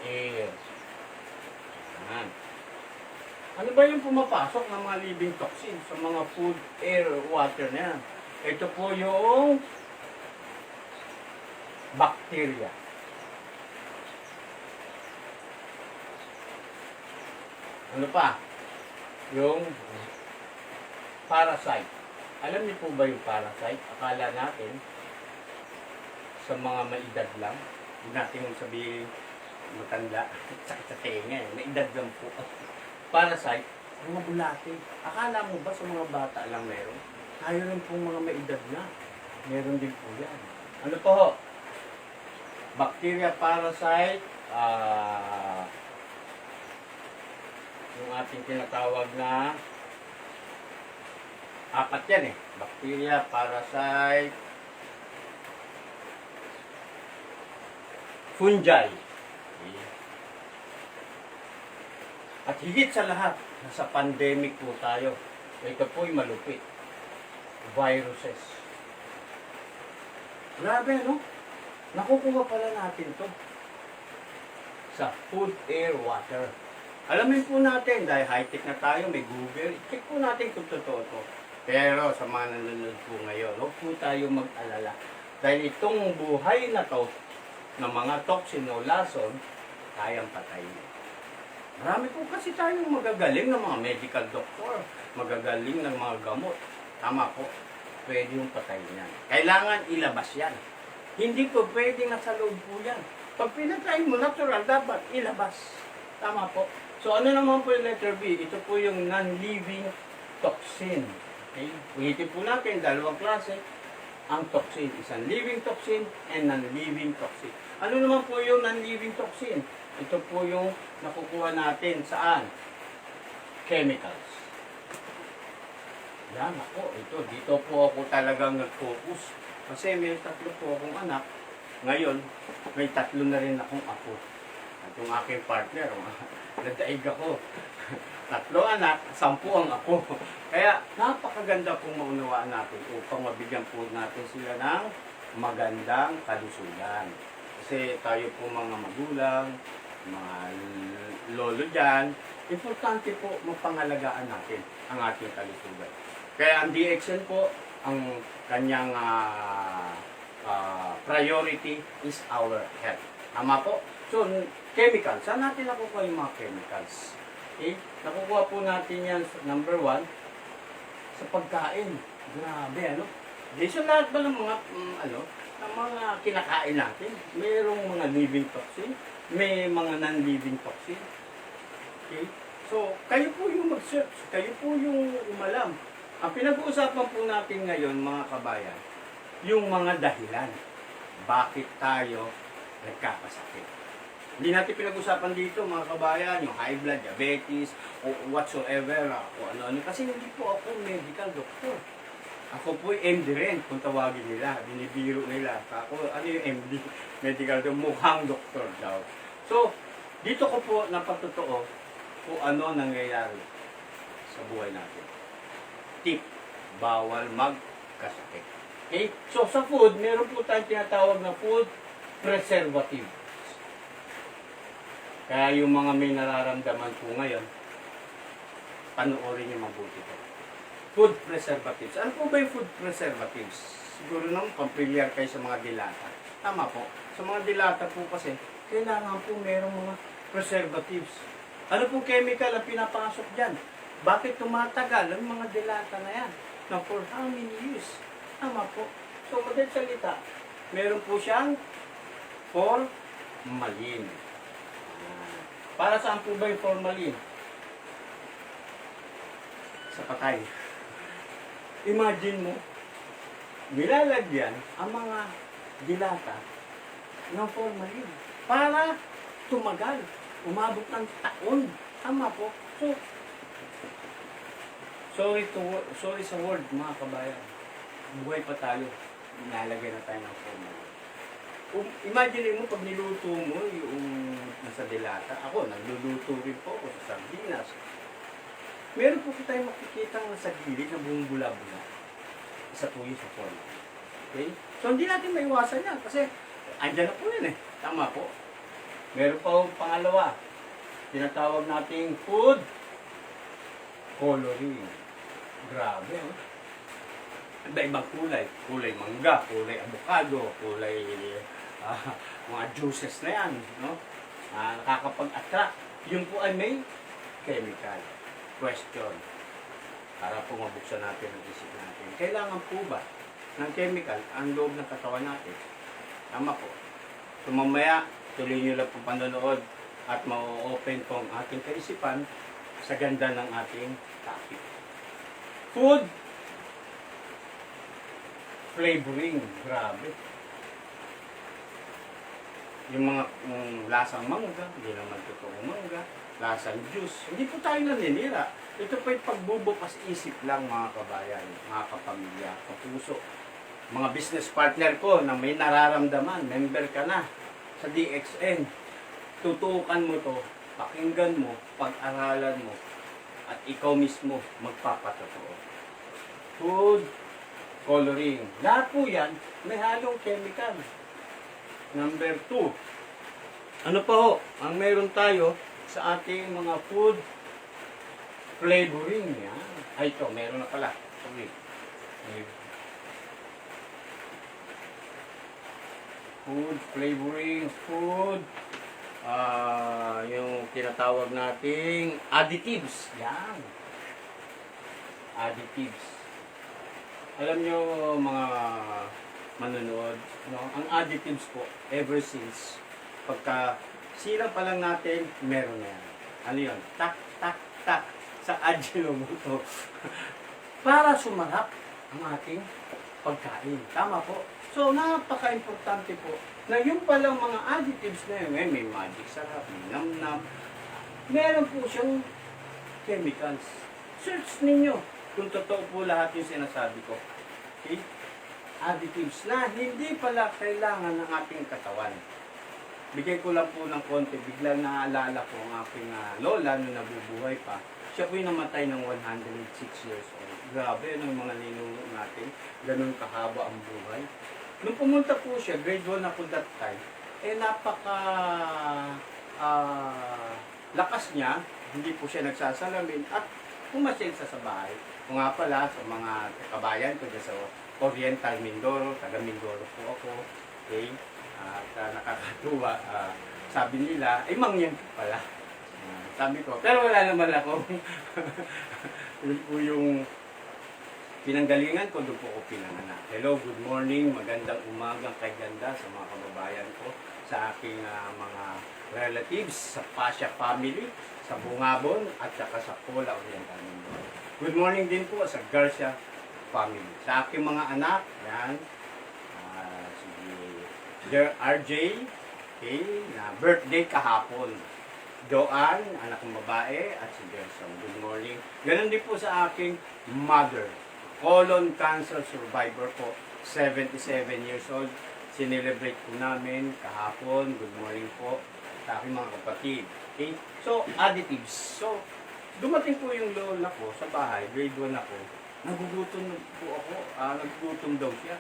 air. Yan. Ano ba yung pumapasok ng mga living toxin sa mga food, air, water na yan? Ito po yung bacteria. Ano pa? Yung parasite. Alam niyo po ba yung parasite? Akala natin sa mga maedad lang, hindi natin sabihin matanda, sakit sa tenga eh. Maedad lang po. Parasite, mga bulate. Akala mo ba sa mga bata lang meron? Tayo rin pong mga maedad na. Meron din po yan. Ano po ho? Bacteria, parasite, yung ating tinatawag na apat yan eh. Bacteria, parasite, fungi. At higit sa lahat, nasa pandemic po tayo. Ito po'y malupit. Viruses. Grabe, no? Nakukuha pala natin to sa food, air, water. Alamin po natin, dahil high-tech na tayo, may Google, check po natin kung totoo to. Pero sa mga nanonood po ngayon, huwag po tayo mag-alala. Dahil itong buhay na to, ng mga toxin o lason, kayang patayin. Marami po kasi tayong magagaling ng mga medical doctor, magagaling ng mga gamot. Tama po, pwede yung patayin yan. Kailangan ilabas yan. Hindi po pwedeng nasa loob po yan. Pag pinatay mo, natural, dapat ilabas. Tama po. So ano naman po yung letter B? Ito po yung non-living toxin. Okay? Ulitin po natin, dalawang klase. Ang toxin, isang living toxin and non-living toxin. Ano naman po yung non-living toxin? Ito po yung nakukuha natin saan? Chemicals. Yan ako, dito po ako talagang nag-focus. Kasi may 3 po akong anak. Ngayon, may 3 na rin akong apo. At yung aking partner, nagdaig ako. 3 anak, 10 ang apo. Kaya napakaganda pong maunawaan natin upang mabigyan po natin sila ng magandang kalusugan. Kasi tayo po mga magulang, mga lolo dyan, importante po mapangalagaan natin ang ating kalusugan. Kaya ang DXN po, ang kanyang priority is our health. Tama po? So, chemicals. Saan natin nakukuha yung mga chemicals? Okay? Nakukuha po natin yan, number 1, sa pagkain. Grabe, ano? Di sa lahat ba ng mga, ng mga kinakain natin, mayroong mga living toxin, may mga non-living toxin. Okay? So, kayo po yung mag-search, kayo po yung umalam. Ang pinag-uusapan po natin ngayon, mga kabayan, yung mga dahilan. Bakit tayo nagkakasakit? Hindi natin pinag-usapan dito, mga kabayan, yung high blood, diabetes, o whatsoever, o ano-ano. Kasi hindi po ako medical doctor. Ako po MD rin, kung tawagin nila, binibiro nila. Ako, ano yung MD? Medical doctor, mukhang doktor daw. So, dito ko po napatotoo kung ano nangyayari sa buhay natin. Tip, bawal magkasakit. Okay? So, sa food, meron po tayong tinatawag na food preservative. Kaya yung mga may nararamdaman po ngayon, panoorin niyo mabuti po. Food preservatives. Ano po ba yung food preservatives? Siguro naman, familiar kayo sa mga dilata. Tama po. Sa mga dilata po kasi, kailangan po merong mga preservatives. Ano po chemical ang pinapasok dyan? Bakit tumatagal ang mga dilata na yan? Na for how many years? Tama po. So, madaling salita, meron po siyang formalin. Para saan po ba yung formalin? Sa patay. Imagine mo, nilalagyan ang mga dilata ng formalin para tumagal, umabot ng taon. Tama po. So, sorry sa word, mga kabayan. Buhay pa tayo. Nilalagay na tayo ng formalin. Imagine mo, pag niluto mo yung nasa dilata, ako, nagluluto rin po ako sa sardinas. Meron po tayong makikita sa gilid na buong bula-bula. Isa po yun sa formalin. Okay? So, hindi natin maiwasan yan kasi andyan na po yun eh. Tama po. Meron pa akong pangalawa. Tinatawag nating food coloring. Grabe, oh. Iba-ibang kulay. Kulay mangga, kulay avocado, kulay mga juices na yan. No? Nakakapag-attract. Yun po ay may chemical. Question. Para po mabuksan natin ang isip natin. Kailangan po ba ng chemical ang loob ng katawan natin? Tama po. So mamaya, tuloy nyo lang po panonood at ma-open po ang ating kaisipan sa ganda ng ating topic. Food flavoring. Grabe. Yung mga lasang mangga, hindi naman totoong mangga, lasang juice, hindi po tayo naninira. Ito po yung pagbubukas isip lang, mga kabayan, mga kapamilya, kapuso. Mga business partner ko na may nararamdaman, member ka na sa DXN, tutukan mo to, pakinggan mo, pag-aralan mo, at ikaw mismo magpapatotoo. Food coloring. Lahat po yan, may halong chemical. Number 2. Ano pa ho? Ang meron tayo sa ating mga food flavoring. Yan. Ay, ito. Meron na pala. Sorry. Food flavoring. Food. Yung tinatawag nating additives. Yan. Additives. Alam nyo, mga manonood, no? Ang additives po, ever since, pagka silang pa lang natin, meron na yan. Ano yun? Tak, tak, tak, sa Ajinomoto. Para sumarap ang ating pagkain. Tama po. So, napaka-importante po na yung palang mga additives na yun, may magic sarap, may nam-nam, meron po siyang chemicals. Search ninyo kung totoo po lahat yung sinasabi ko. Okay? Additives na hindi pala kailangan ng ating katawan. Bigay ko lang po ng konti, biglang naalala ko ang aking lola nung nabubuhay pa. Siya po yung namatay ng 106 years old. Grabe, ano yung mga ninuno natin, ganun kahaba ang buhay. Nung pumunta po siya, grade 1 ako that time, napaka lakas niya, hindi po siya nagsasalamin at pumasyal sa bahay. Kung nga pala, sa mga kabayan ko dyan sa Oriental Mindoro, taga Mindoro po ako. Okay? At nakakatuwa. Sabi nila, mangyan ko pala. Sabi ko, pero wala naman ako. Yun po yung pinanggalingan ko, doon po ako pinanganak. Hello, good morning, magandang umagang kay ganda sa mga kababayan ko sa sa aking mga relatives, sa Pasha family, sa Bungabon, at saka sa Pola Oriental Mindoro. Good morning din po sa Garcia family. Sa aking mga anak, yan, si RJ, okay, na birthday kahapon. Joanne, anak ng babae, at si Gerson. Good morning. Ganon din po sa aking mother. Colon cancer survivor po. 77 years old. Sinelebrate po namin kahapon. Good morning po sa aking mga kapatid. Okay? So, additives. So, dumating po yung lola ko sa bahay. Grade 1 ako. Nagugutom po ako. Nagugutom daw siya.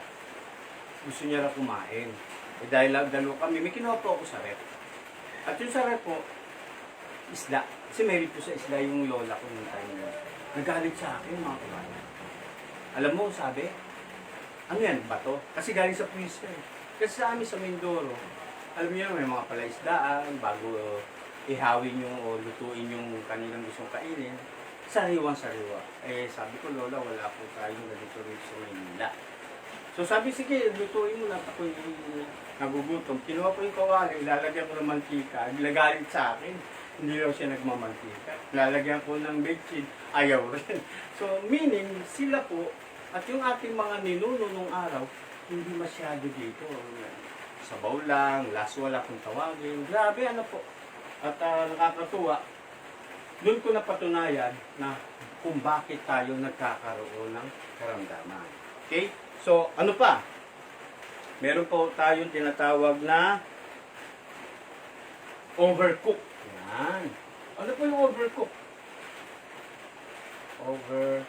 Gusto niya na kumain. Eh, dahil dalawa kami, may kinuha po ako sa rep. At yung sa rep po, isda. Kasi meron po sa isda yung lola ko nung time na. Nagalit sa akin mga kabayan. Alam mo, sabi, ano yan, bato? Kasi galing sa puwiso eh. Kasi sa amin sa Mindoro, alam niyo may mga palaisdaan, bago ihawin yung o lutuin yung kanilang gustong kainin, sariwang-sariwa. Eh, sabi ko, lola, wala po tayong ganito rin sa Manila. So sabi, sige, lutuin mo na ako yung nagugutom. Kinuha ko yung kawali, lalagyan ko ng mantika, nagalit sa akin. Hindi raw siya nagmamantika. Lalagyan ko ng bechin, ayaw rin. So, meaning, sila po, at yung ating mga ninuno nung araw, hindi masyado dito. Sabaw lang, laswa lang kung tawagin. Grabe, ano po. At nakakatuwa, doon ko napatunayan na kung bakit tayo nagkakaroon ng karamdaman. Okay? So, ano pa? Meron po tayong tinatawag na overcook. Yan. Ano po yung overcook? Overcook.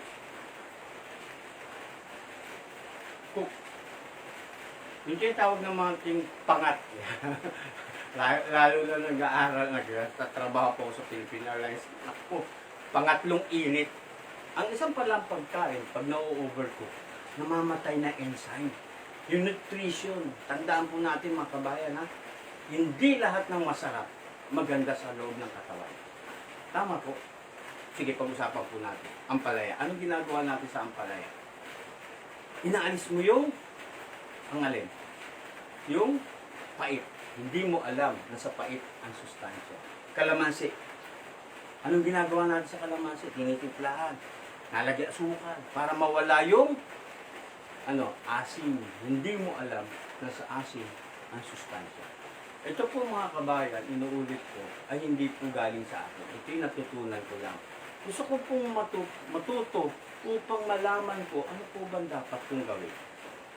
Yung tinatawag ng mga ting pangat. Lalo na nag-aaral, nagtatrabaho po sa Philippine Airlines. Ako, pangatlong init. Ang isang palang pagkain, pag na-overcook, namamatay na enzyme. Yung nutrition, tandaan po natin mga kabayan, ha? Hindi lahat ng masarap maganda sa loob ng katawan. Tama po. Sige, pag-usapan po natin. Ampalaya. Anong ginagawa natin sa ampalaya? Inaalis mo yung ang alin? Yung pait. Hindi mo alam na sa pait ang sustansya. Kalamansi. Anong ginagawa natin sa kalamansi? Tinitimplahan. Nalagyan asukal. Para mawala yung asim. Hindi mo alam na sa asim ang sustansya. Ito po mga kabayan, inuulit ko, ay hindi po galing sa akin. Ito yung natutunan ko lang. Gusto ko pong matuto upang malaman ko ano po ba dapat kong gawin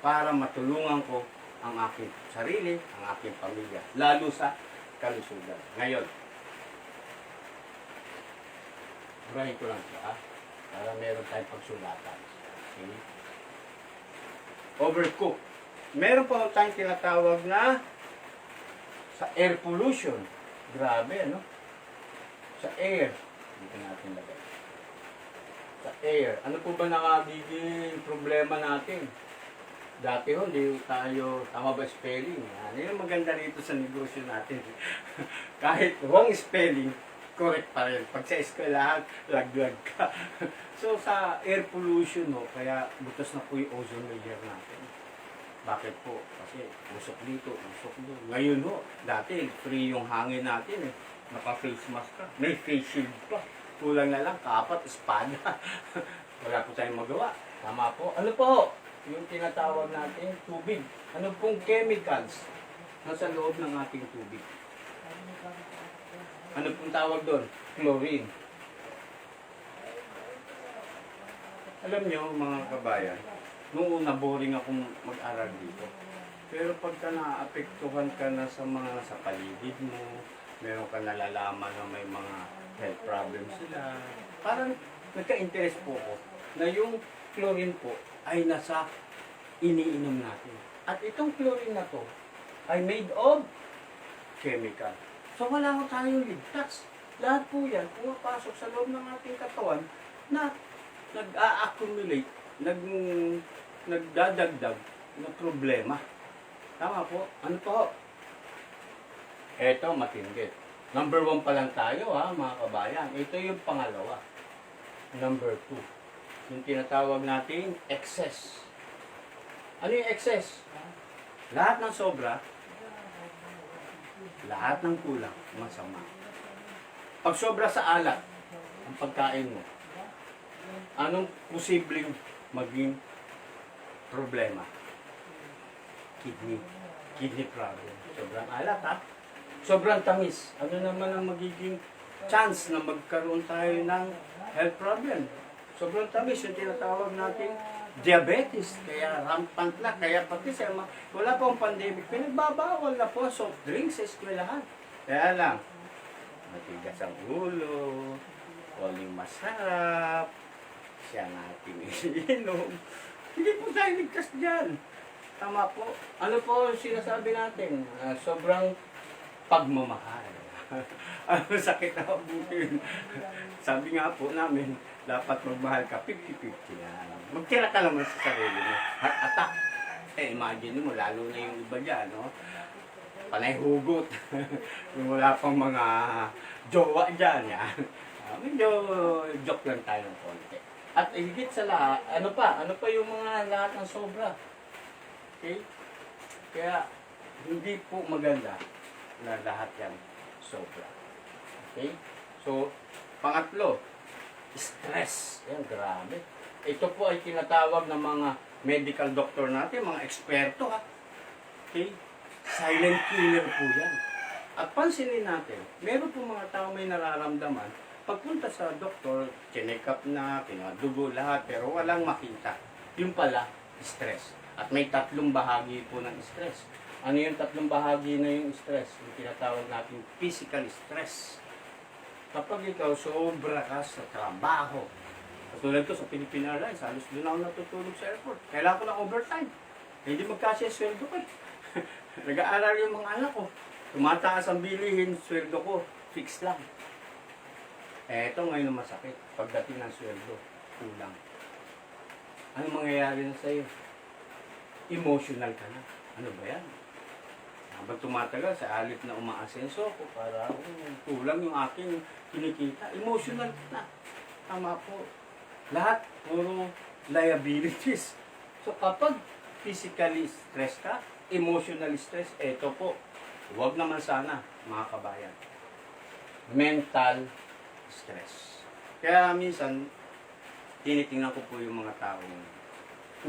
para matulungan ko ang aking sarili, ang aking pamilya, lalo sa kalusugan. Ngayon, burahin ko lang siya, para meron tayong pagsulatan. Okay? Overcook. Meron po tayong tinatawag na sa air pollution. Grabe, ano? Sa air. Dito natin lagay. Sa air. Ano po ba nakagiging problema natin? Dati ho, hindi tayo, tama ba spelling? Yan yung maganda rito sa negosyo natin. Kahit wrong spelling, correct pa rin. Pag sa eskwelahan, laglag ka. So sa air pollution, ho, kaya butas na po yung ozone layer natin. Bakit po? Kasi usok dito, usok doon. Ngayon ho, dati free yung hangin natin eh. Naka-face mask ka. May face shield pa. Kulang na lang, kapat, espada. Wala po tayong magawa. Tama po. Ano po? Yung tinatawag natin tubig. Ano pong chemicals nasa loob ng ating tubig? Ano pong tawag doon? Chlorine. Alam nyo mga kabayan, noong una boring akong mag-aral dito. Pero pagka naapektuhan ka na sa mga nasa paligid mo, meron ka nalalaman na may mga health problems sila, parang nagka-interest po ako na yung chlorine po ay nasa iniinom natin. At itong chlorine na to ay made of chemical. So wala ko tayong ligtas. Lahat po yan pumapasok sa loob ng ating katawan na nag-a-accumulate, nagdadagdag na problema. Tama po? Ano po? Eto, matindi. Number 1 pa lang tayo mga kabayan. Ito yung pangalawa. Number 2. Yung tinatawag natin excess. Ano yung excess? Lahat ng sobra, Lahat ng kulang, masama. Pag sobra sa alat, ang pagkain mo, anong posibleng maging problema? Kidney problem. Sobrang alat, ha? Sobrang tamis. Ano naman ang magiging chance na magkaroon tayo ng health problem? Sobrang tamis, yung tinatawag natin diabetes. Kaya rampant na. Kaya pati sa wala pang pandemic, pinagbabawal na po soft drinks sa eskwelahan. Kaya lang, matigas ang ulo, waling masarap, siya natin ininom. Hindi po tayo ligtas dyan. Tama po. Ano po sinasabi natin? Sobrang pagmamahal. Ano sakit na mabutin. Sabi nga po namin, dapat magmahal ka 50-50 na. Magtira ka naman sa sarili mo. Heart attack. Imagine mo, lalo na yung iba dyan, no? Panay hugot. Yung wala pang mga jowa dyan, yan. Medyo joke lang tayo ng konti. At higit sa lahat, ano pa yung mga lahat ng sobra. Okay? Kaya, hindi po maganda na lahat yan sobra. Okay? So, pangatlo, stress. Yan, grabe. Ito po ay tinatawag ng mga medical doctor natin, mga eksperto, ha? Okay? Silent killer po yan. At pansinin natin, meron po mga tao may nararamdaman, pagpunta sa doktor, check up na, pinadugo lahat, pero walang makita. Yung pala, stress. At may tatlong bahagi po ng stress. Ano yung tatlong bahagi na yung stress? Yung tinatawag natin physical stress. Kapag ikaw sobra ka sa trabaho, katulad ko sa Philippine Airlines, halos doon ako natutulog sa airport. Kailangan ko ng overtime. Hindi magkasya sweldo ko. Nag-aaral yung mga anak ko. Tumataas ang bilihin, sweldo ko, fix lang. Ito ngayon ang masakit. Pagdating ng sweldo, kulang. Ano mangyayari na sa'yo? Emotional ka na. Ano ba yan? Habang tumatagal, sa alit na umaasenso ko, para kulang yung aking kinikita. Emotional na. Tama po. Lahat, puro liabilities. So kapag physically stress ka, emotional stress, eto po. Huwag naman sana, mga kabayan. Mental stress. Kaya minsan, tinitingnan ko po yung mga taong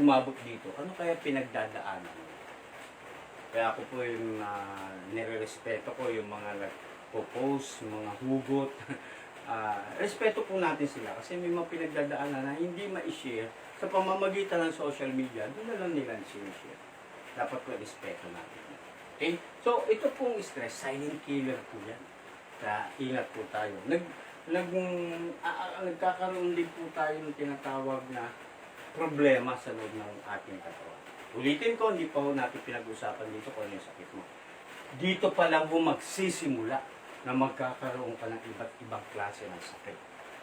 umabot dito. Ano kaya pinagdadaanan? Kaya ako po yung nire-respeto ko yung mga nagpo-post, yung mga hugot. Respeto po natin sila kasi may mga pinagdadaanan na hindi ma-share sa pamamagitan ng social media. Doon na lang nila sinishare. Dapat po respeto natin. Okay? So, ito pong stress, silent killer po yan. Kaya ingat po tayo. Nagkakaroon din po tayo ng tinatawag na problema sa loob ng ating katawan. Ulitin ko, hindi pa ho natin pinag-usapan dito kung ano yung sakit mo. Dito pa lang ho magsisimula na magkakaroon ka ng iba't ibang klase ng sakit.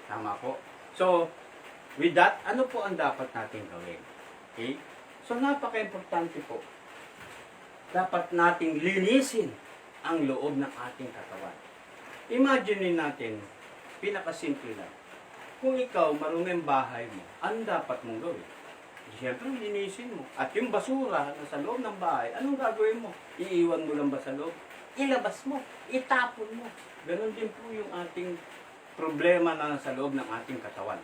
Tama po? So, with that, ano po ang dapat natin gawin? Okay? So, napaka-importante po. Dapat nating linisin ang loob ng ating katawan. Imagine natin, pinakasimple lang. Kung ikaw marumi ang bahay mo, ano dapat mong gawin? Siyempre, linisin mo. At yung basura na sa loob ng bahay, anong gagawin mo? Iiwan mo lang ba sa loob? Ilabas mo. Itapon mo. Ganon din po yung ating problema na nasa loob ng ating katawan.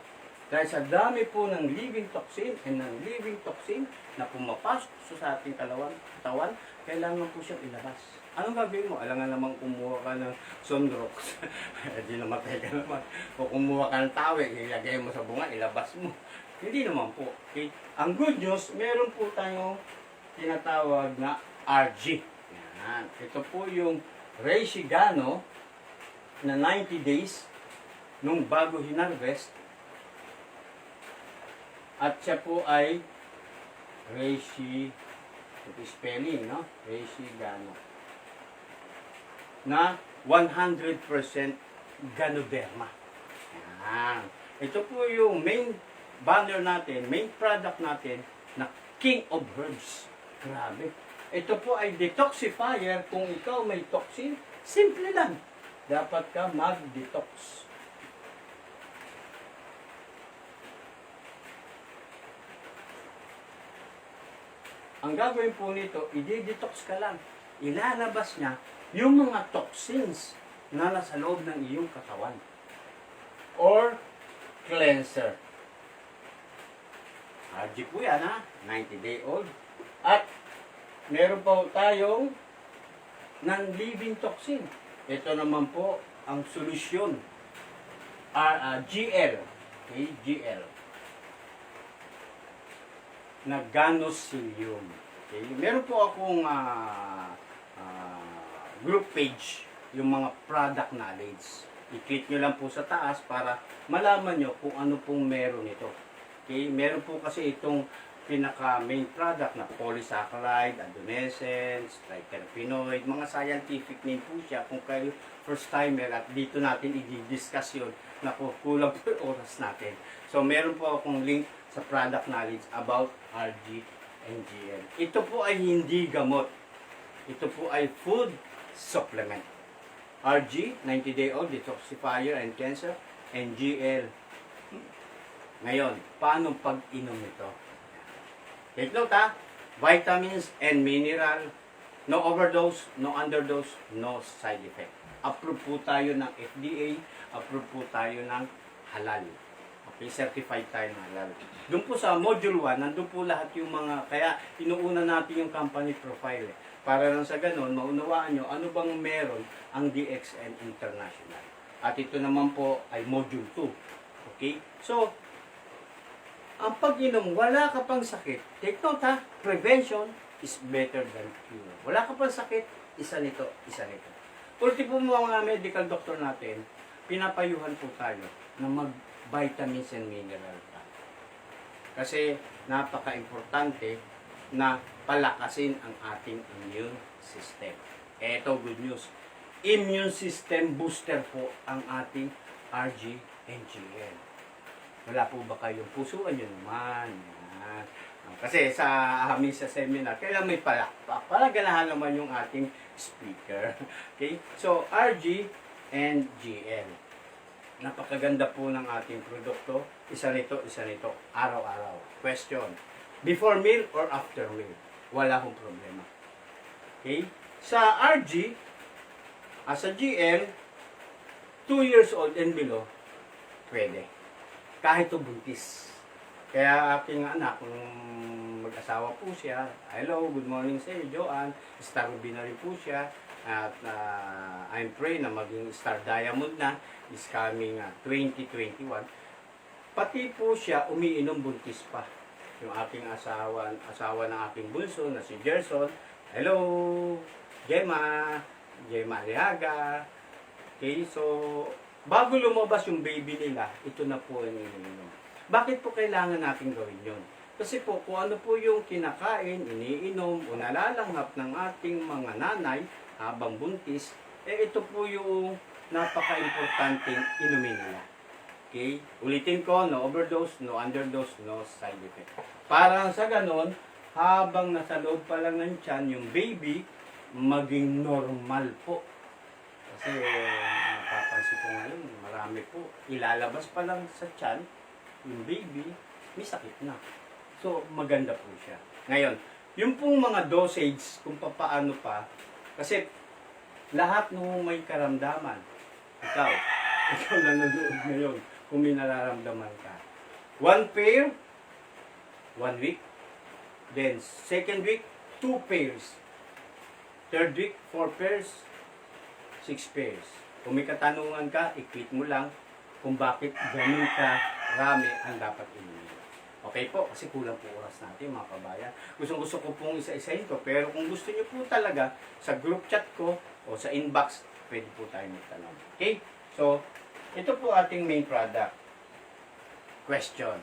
Dahil sa dami po ng living toxin and ng living toxin na pumapasok sa ating katawan, kailangan po siyang ilabas. Anong gagawin mo? Alangan namang kumuha ka ng Sunrox. Hindi namatay ka naman. O kumuha ka ng tawe, ilagay mo sa bunga, ilabas mo. Hindi naman po. Okay? Ang good news, meron po tayong tinatawag na RG. Yan. Ito po yung Reishi Gano na 90 days nung bago hinarvest. At siya po ay Reishi, ito spelling, no? Reishi Gano. Na 100% Ganoderma. Yan. Ito po yung main banner natin, main product natin na King of Herbs. Grabe. Ito po ay detoxifier. Kung ikaw may toxin, simple lang. Dapat ka mag-detox. Ang gagawin po nito, i-detox ka lang. ilalabas niya yung mga toxins na nasa loob ng iyong katawan. Or cleanser. RG po yan ha, 90-day-old. At meron po tayong non-living toxin. Ito naman po ang solusyon. GL. Okay, GL. Na Ganosylium. Okay, meron po akong group page, yung mga product knowledge. I-click nyo lang po sa taas para malaman nyo kung ano pong meron ito. Okay, meron po kasi itong pinaka main product na polysaccharide, adenosines, triterpenoid, mga scientific name po siya. Kung kayo first timer at dito natin i-discuss yun, naku, kulang po yung oras natin. So meron po akong link sa product knowledge about RG and GL. Ito po ay hindi gamot. Ito po ay food supplement. RG, 90-day-old detoxifier and cleanser, and GL. Ngayon, paano pag-inom ito? Take note ha, vitamins and mineral, no overdose, no underdose, no side effect. Approve po tayo ng FDA, approve po tayo ng halal. Okay, certified tayo ng halal. Doon po sa module 1, nandun po lahat yung mga, kaya inuuna natin yung company profile. Para lang sa ganun, maunawaan nyo ano bang meron ang DXN International. At ito naman po ay module 2. Okay? So, ang pag-inom, wala ka pang sakit. Take note ha, prevention is better than cure. Wala ka pang sakit, isa nito, isa nito. Ulti po mga medical doctor natin, pinapayuhan po tayo na mag-vitamins and mineral pa. Kasi napaka-importante na palakasin ang ating immune system. Eto, good news. Immune system booster po ang ating RG and GL. Wala po ba kayong pusuan yun naman? Yan. Kasi sa amin sa seminar, kailan may palakpak. Palaganahan naman yung ating speaker. Okay? So, RG and GL. Napakaganda po ng ating produkto. Isa nito, araw-araw. Question. Before meal or after meal? Wala akong problema. Okay? Sa RG, sa GL, 2 years old and below, pwede. Kahit ito buntis. Kaya aking anak, kung mag-asawa po siya, hello, good morning sa iyo, Joanne. Star Ruby na rin po siya. At I'm praying na maging Star Diamond na is coming 2021. Pati po siya umiinom buntis pa. Yung aking asawa ng aking bunso na si Gerson. Hello, Gemma Aliaga. Okay, so bago lumabas yung baby nila, ito na po ang iniinom. Bakit po kailangan natin gawin yun? Kasi po, kung ano po yung kinakain, iniinom, o nalalanghap ng ating mga nanay habang buntis, ito po yung napaka-importanting inumin nila. Okay? Ulitin ko, no overdose, no underdose, no side effect. Parang sa ganon, habang nasa loob pa lang ng tiyan, yung baby, maging normal po. Kasi napapansin ko ngayon, marami po. Ilalabas pa lang sa tiyan, yung baby, may sakit na. So, maganda po siya. Ngayon, yung pong mga dosage, kung paano pa, kasi lahat nung may karamdaman, ikaw nanonood ngayon, kung may nararamdaman ka. 1 pair, 1 week. Then, second week, 2 pairs. Third week, 4 pairs, 6 pairs. Kung may katanungan ka, i-click mo lang kung bakit ganun ka rami ang dapat inumin. Okay po, kasi kulang po oras natin mga kabayan. Gusto ko pong isa-isahin ko, pero kung gusto niyo po talaga, sa group chat ko o sa inbox, pwede po tayo magtanong. Okay? So, ito po ating main product. Question.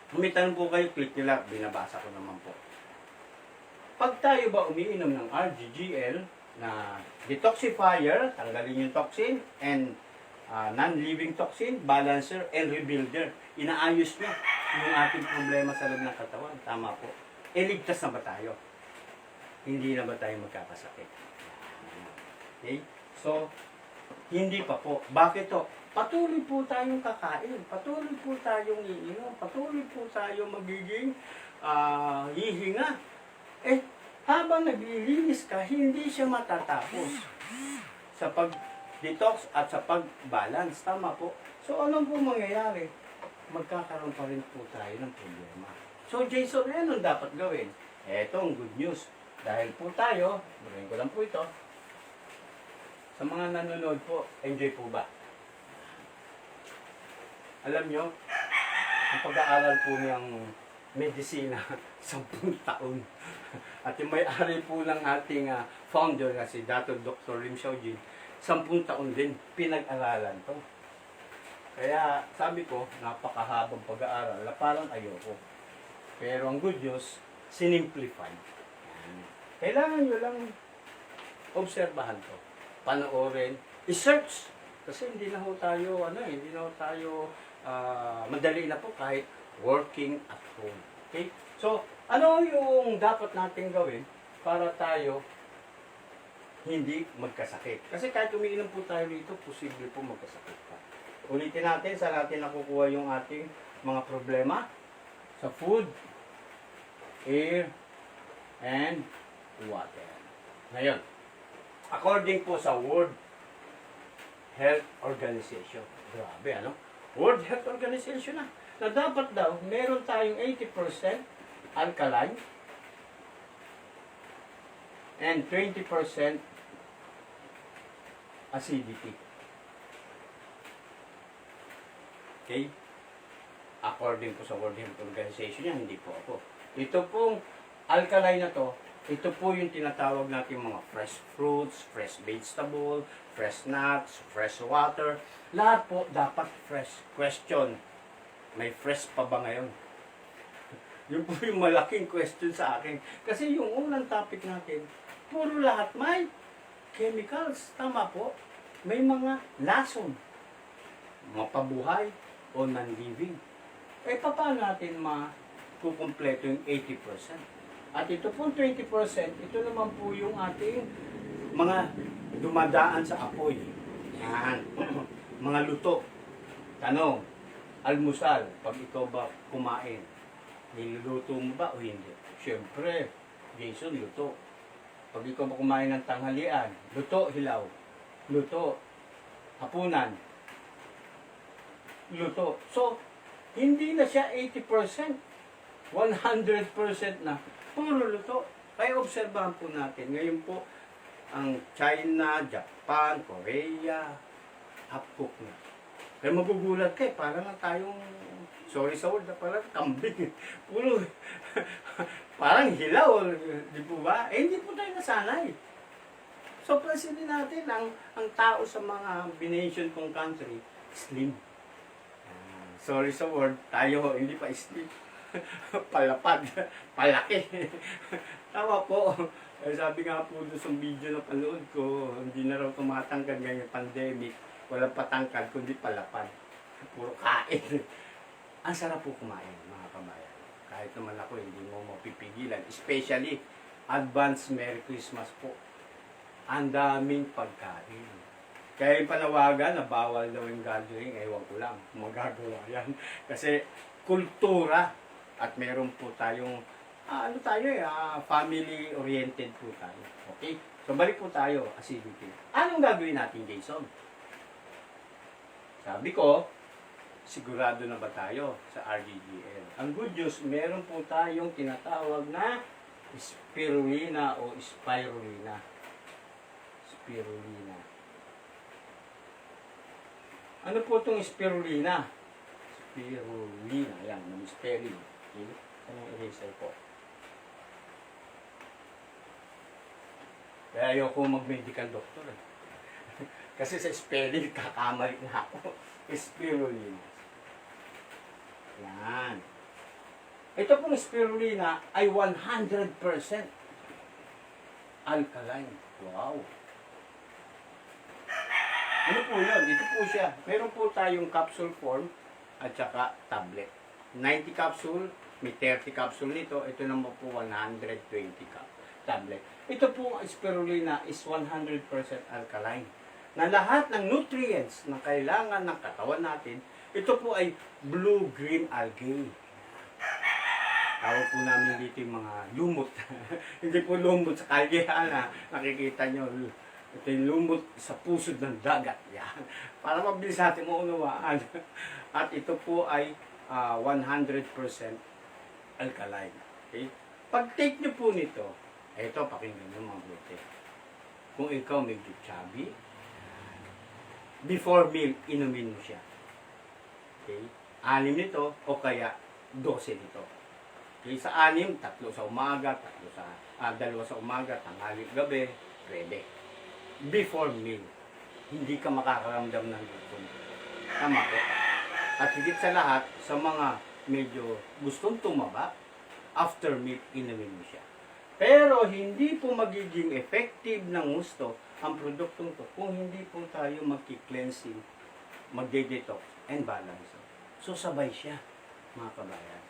Kung may tanong po kayo, click nyo lang, binabasa ko naman po. Pag tayo ba umiinom ng RGGL na detoxifier, tanggalin yung toxin, and non-living toxin, balancer, and rebuilder, inaayos nyo yung ating problema sa loob ng katawan. Tama po. Ligtas na ba tayo? Hindi na ba tayo magkakasakit? Okay? So, hindi pa po. Bakit to? Patuloy po tayong kakain. Patuloy po tayong iinom. Patuloy po tayong magiging hihinga. habang naglilinis ka, hindi siya matatapos sa pag-detox at sa pag-balance. Tama po. So, anong po mangyayari? Magkakaroon pa rin po tayo ng problema. So, Jason, anong dapat gawin? Eto ang good news. Dahil po tayo, barin ko lang po ito, sa mga nanonood po, enjoy po ba? Alam nyo, ang pag-aaral po niyang medisina, 10 taon. At yung may-ari po ng ating founder na si Dr. Lim Xiaojin, 10 taon din pinag-aralan to. Kaya sabi ko, napakahabang pag-aaral na parang ayoko. Pero ang good news, sinimplify. Kailangan nyo lang obserbahan to. Panoorin, i-search. Kasi hindi na ho tayo, hindi na ho tayo madali na po kahit working at home. Okay? So, ano yung dapat natin gawin para tayo hindi magkasakit? Kasi kahit umiinom po tayo dito, posible po magkasakit pa. Ulitin natin, saan natin nakukuha yung ating mga problema? Sa food, air, and water. Ngayon, according po sa World Health Organization, grabe ano? World Health Organization na dapat daw meron tayong 80% alkaline and 20% acidity. Okay? According po sa World Health Organization yan, hindi po ako. Ito pong alkaline na to, ito po yung tinatawag natin mga fresh fruits, fresh vegetable, fresh nuts, fresh water. Lahat po dapat fresh. Question, may fresh pa ba ngayon? Yun po yung malaking question sa akin. Kasi yung unang topic natin, puro lahat may chemicals. Tama po. May mga lason. Mapabuhay o non-living. Eh, paano natin makukumpleto yung 80%? At ito pong 20%, ito naman po yung ating mga dumadaan sa apoy. Yan. Mga luto. Tanong, almusal, pag ikaw ba kumain, niluluto mo ba o hindi? Siyempre, Jason, luto. Pag ikaw ba kumain ng tanghalian, luto, hilaw. Luto, hapunan. Luto. So, hindi na siya 80%. 100% na. Puro luto. Kaya obserbahan po natin. Ngayon po, ang China, Japan, Korea, half-cook na. Kaya magugulat kayo, parang tayong, sorry sa word, parang kambing. Puro, parang hilaw, di po ba? Eh, hindi po tayo nasanay. So, pansin din natin, ang tao sa mga bination kong country, slim. Sorry sa word, tayo, hindi pa slim. Palapad, palaki. Tama po. Eh, sabi nga po doon sa video na panood ko, hindi na raw tumatangkad ngayong pandemic. Walang patangkad, kundi palapad. Puro kain. Ang sarap po kumain, mga kabayan. Kahit naman ako, hindi mo mapipigilan. Especially, advance Merry Christmas po. Ang daming pagkain. Kaya yung panawagan na bawal daw yung gathering, ewan ko lang, magagawa yan. Kasi kultura at meron po tayong, family-oriented po tayo. Okay? So balik po tayo, acidity. Anong gagawin natin, Jason? Sabi ko, sigurado na ba tayo sa RGGL? Ang good news, meron po tayong tinatawag na spirulina o spirulina. Spirulina. Ano po itong spirulina? Spirulina. Ayan, ng spelling. Okay? Anong eraser po? Kaya ayoko mag-medical doctor. Kasi sa spelling, kakamali na ako. Spirulina. Yan. Ito pong spirulina ay 100% alkaline. Wow. Ano po yun? Ito po siya. Meron po tayong capsule form at saka tablet. 90 capsule, may 30 capsule nito. Ito naman po 120 tablet. Ito po spirulina is 100% alkaline. Na lahat ng nutrients na kailangan ng katawan natin, ito po ay blue-green algae. Tawag po namin dito yung mga lumot. Hindi po lumot sa kalyehan, ha. Nakikita nyo, ito yung lumot sa pusod ng dagat. Yan. Para mabilis natin maunawaan. At ito po ay 100% alkaline. Okay? Pag-take nyo po nito, ito, pakinggan nyo mabuti. Kung ikaw medyo chubby, before meal, inumin mo siya. Okay? 6 nito, o kaya 12 nito. Okay? Sa 6, 3 sa umaga, 2 sa umaga, tanghali, gabi, pwede. Before meal, hindi ka makakaramdam ng gutom. Tama po. At higit sa lahat, sa mga medyo gustong tumaba, after meal, inumin mo siya. Pero hindi po magiging effective ng gusto ang produktong to kung hindi po tayo magki-cleansing, magde-detox, and balance. So sabay siya, mga kabayan.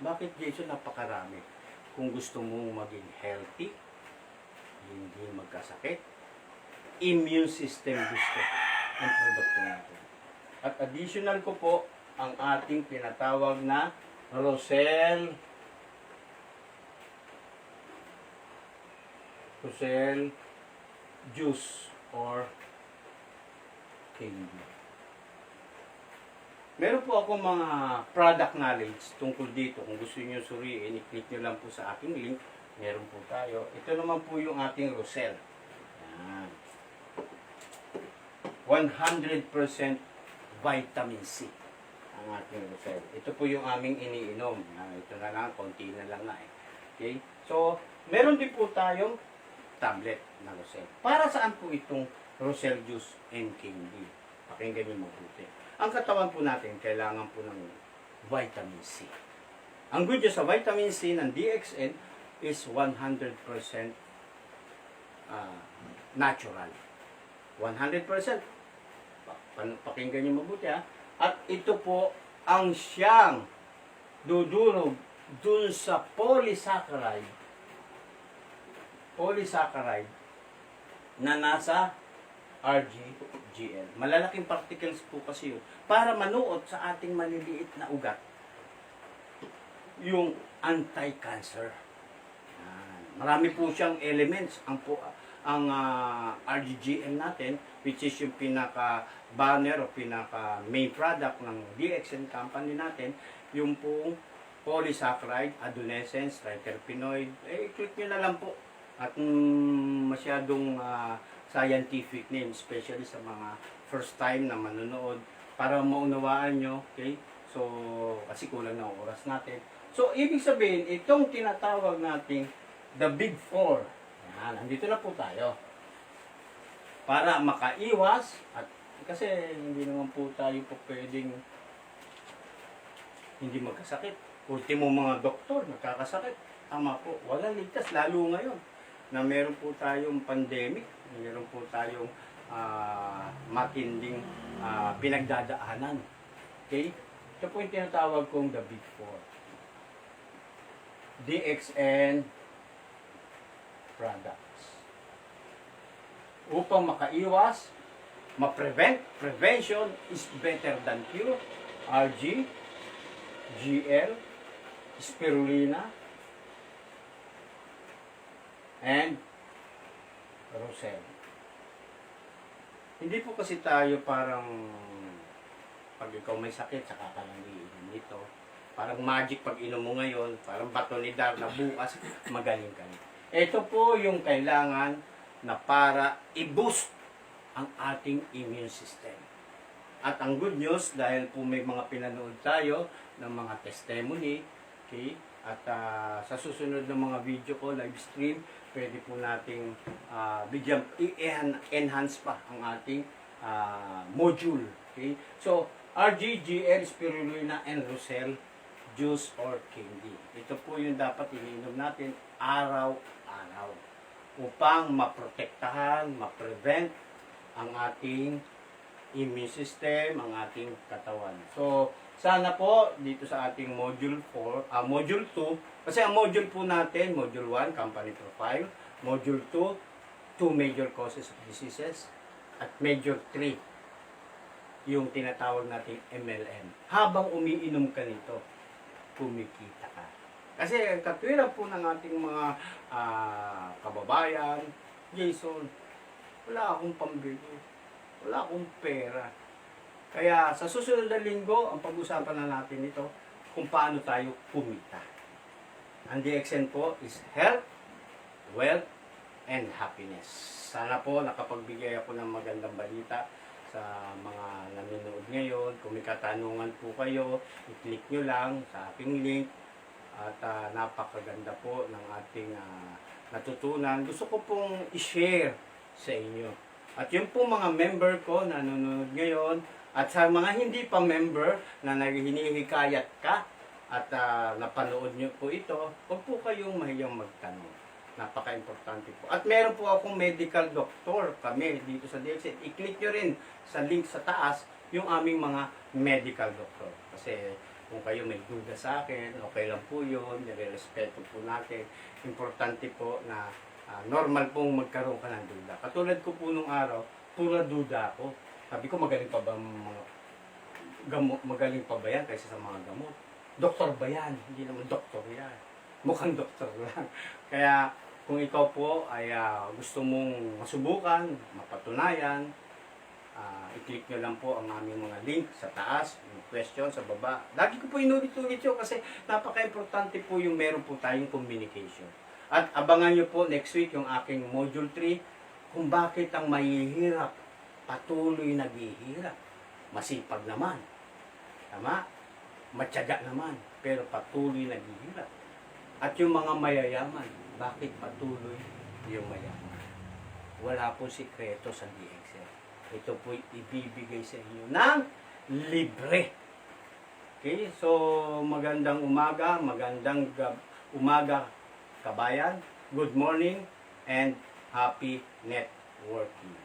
Bakit, Jason, napakarami? Kung gusto mong maging healthy, hindi magkasakit, immune system booster ang produkto natin. At additional ko po ang ating tinatawag na Rosel juice or candy. Meron po ako mga product knowledge tungkol dito. Kung gusto niyo suriin, i-click nyo lang po sa aking link. Meron po tayo. Ito naman po yung ating Rosel. Yan. 100% vitamin C ang ating Rosel. Ito po yung aming iniinom. Ito na lang, konti na lang na eh. Okay? So, meron din po tayong tablet na Rosel. Para saan po itong Rosel Juice and Candy? Pakinggan niyo mabuti. Ang katawan po natin, kailangan po ng vitamin C. Ang good news sa vitamin C ng DXN is 100% natural. 100%. Pakinggan niyo mabuti, ha. At ito po ang siyang dudurog dun sa polysaccharide na nasa RGGL. Malalaking particles po kasi yun. Para manuot sa ating maliliit na ugat yung anti-cancer. Marami po siyang elements ang RGGL natin, which is yung pinaka-banner o pinaka-main product ng DXN company natin, yung pong polysaccharide, adenosine, triterpenoid. Click nyo na lang po. At masyadong scientific name, especially sa mga first time na manonood, para maunawaan nyo, okay? So, kasi kulang na oras natin. So, ibig sabihin, itong tinatawag nating the Big Four, yan, nandito na po tayo. Para makaiwas, at kasi hindi naman po tayo po pwedeng hindi magkasakit. Ultimo mga doktor, nagkakasakit. Tama po, walang ligtas, lalo ngayon na meron po tayong pandemic, meron po tayong matinding pinagdadaanan. Okay? Ito po yung tinatawag kong the Big Four. DXN products. Upang makaiwas, ma-prevent, prevention is better than cure. RG, GL, spirulina, and Rosel. Hindi po kasi tayo parang pag ikaw may sakit, saka ka lang iinom nito. Parang magic pag inom mo ngayon, parang bato ni Dar na bukas, magaling ka. Ito po yung kailangan na para i-boost ang ating immune system. At ang good news, dahil po may mga pinanood tayo ng mga testimony, okay? At sa susunod ng mga video ko, live stream, pwede po nating bigyan, i-enhance pa ang ating module. Okay? So, RGGL, spirulina, and Rosel, juice or candy. Ito po yung dapat iniinom natin araw-araw upang maprotektahan, ma-prevent ang ating immune system, ang ating katawan. So, sana po dito sa ating module 4, module 2, kasi ang module po natin, module 1, company profile, module 2, 2 major causes of diseases, at major 3, yung tinatawag nating MLM. Habang umiinom ka nito, kumikita ka. Kasi katwiran po ng ating mga kababayan, Jason, wala akong pambili. Wala akong pera. Kaya sa susunod na linggo, ang pag-usapan na natin ito kung paano tayo kumita. Ang DXN po is health, wealth, and happiness. Sana po nakapagbigay ako ng magandang balita sa mga nanonood ngayon. Kung may katanungan po kayo, i-click nyo lang sa aking link. At napakaganda po ng ating natutunan. Gusto ko pong i-share sa inyo. At yung po mga member ko na nanonood ngayon, at sa mga hindi pa member na hinihikayat ka at napanood nyo po ito, huwag po kayong mahiyang magtanong. Napaka-importante po. At meron po akong medical doctor kami dito sa DXN. I-click nyo rin sa link sa taas yung aming mga medical doctor. Kasi kung kayo may duda sa akin, okay lang po yun, nire-respeto po natin. Importante po na normal pong magkaroon ka ng duda. Katulad ko po nung araw, pura duda ako. Sabi ko, magaling pa ba mga gamot, magaling pa ba yan kaysa sa mga gamot? Doktor ba yan? Hindi naman doktor yan. Mukhang doktor lang. Kaya kung ikaw po ay gusto mong masubukan, mapatunayan, i-click nyo lang po ang aming mga link sa taas, yung question sa baba. Lagi ko po inulit-ulit yun kasi napaka-importante po yung meron po tayong communication. At abangan nyo po next week yung aking module 3 kung bakit ang mahihirap patuloy naghihirap. Masipag naman. Tama? Matyaga naman. Pero patuloy naghihirap. At yung mga mayayaman, bakit patuloy yung mayaman? Wala po sikreto sa DXL. Ito po ibibigay sa inyo ng libre. Okay? So, magandang umaga, umaga kabayan. Good morning and happy networking.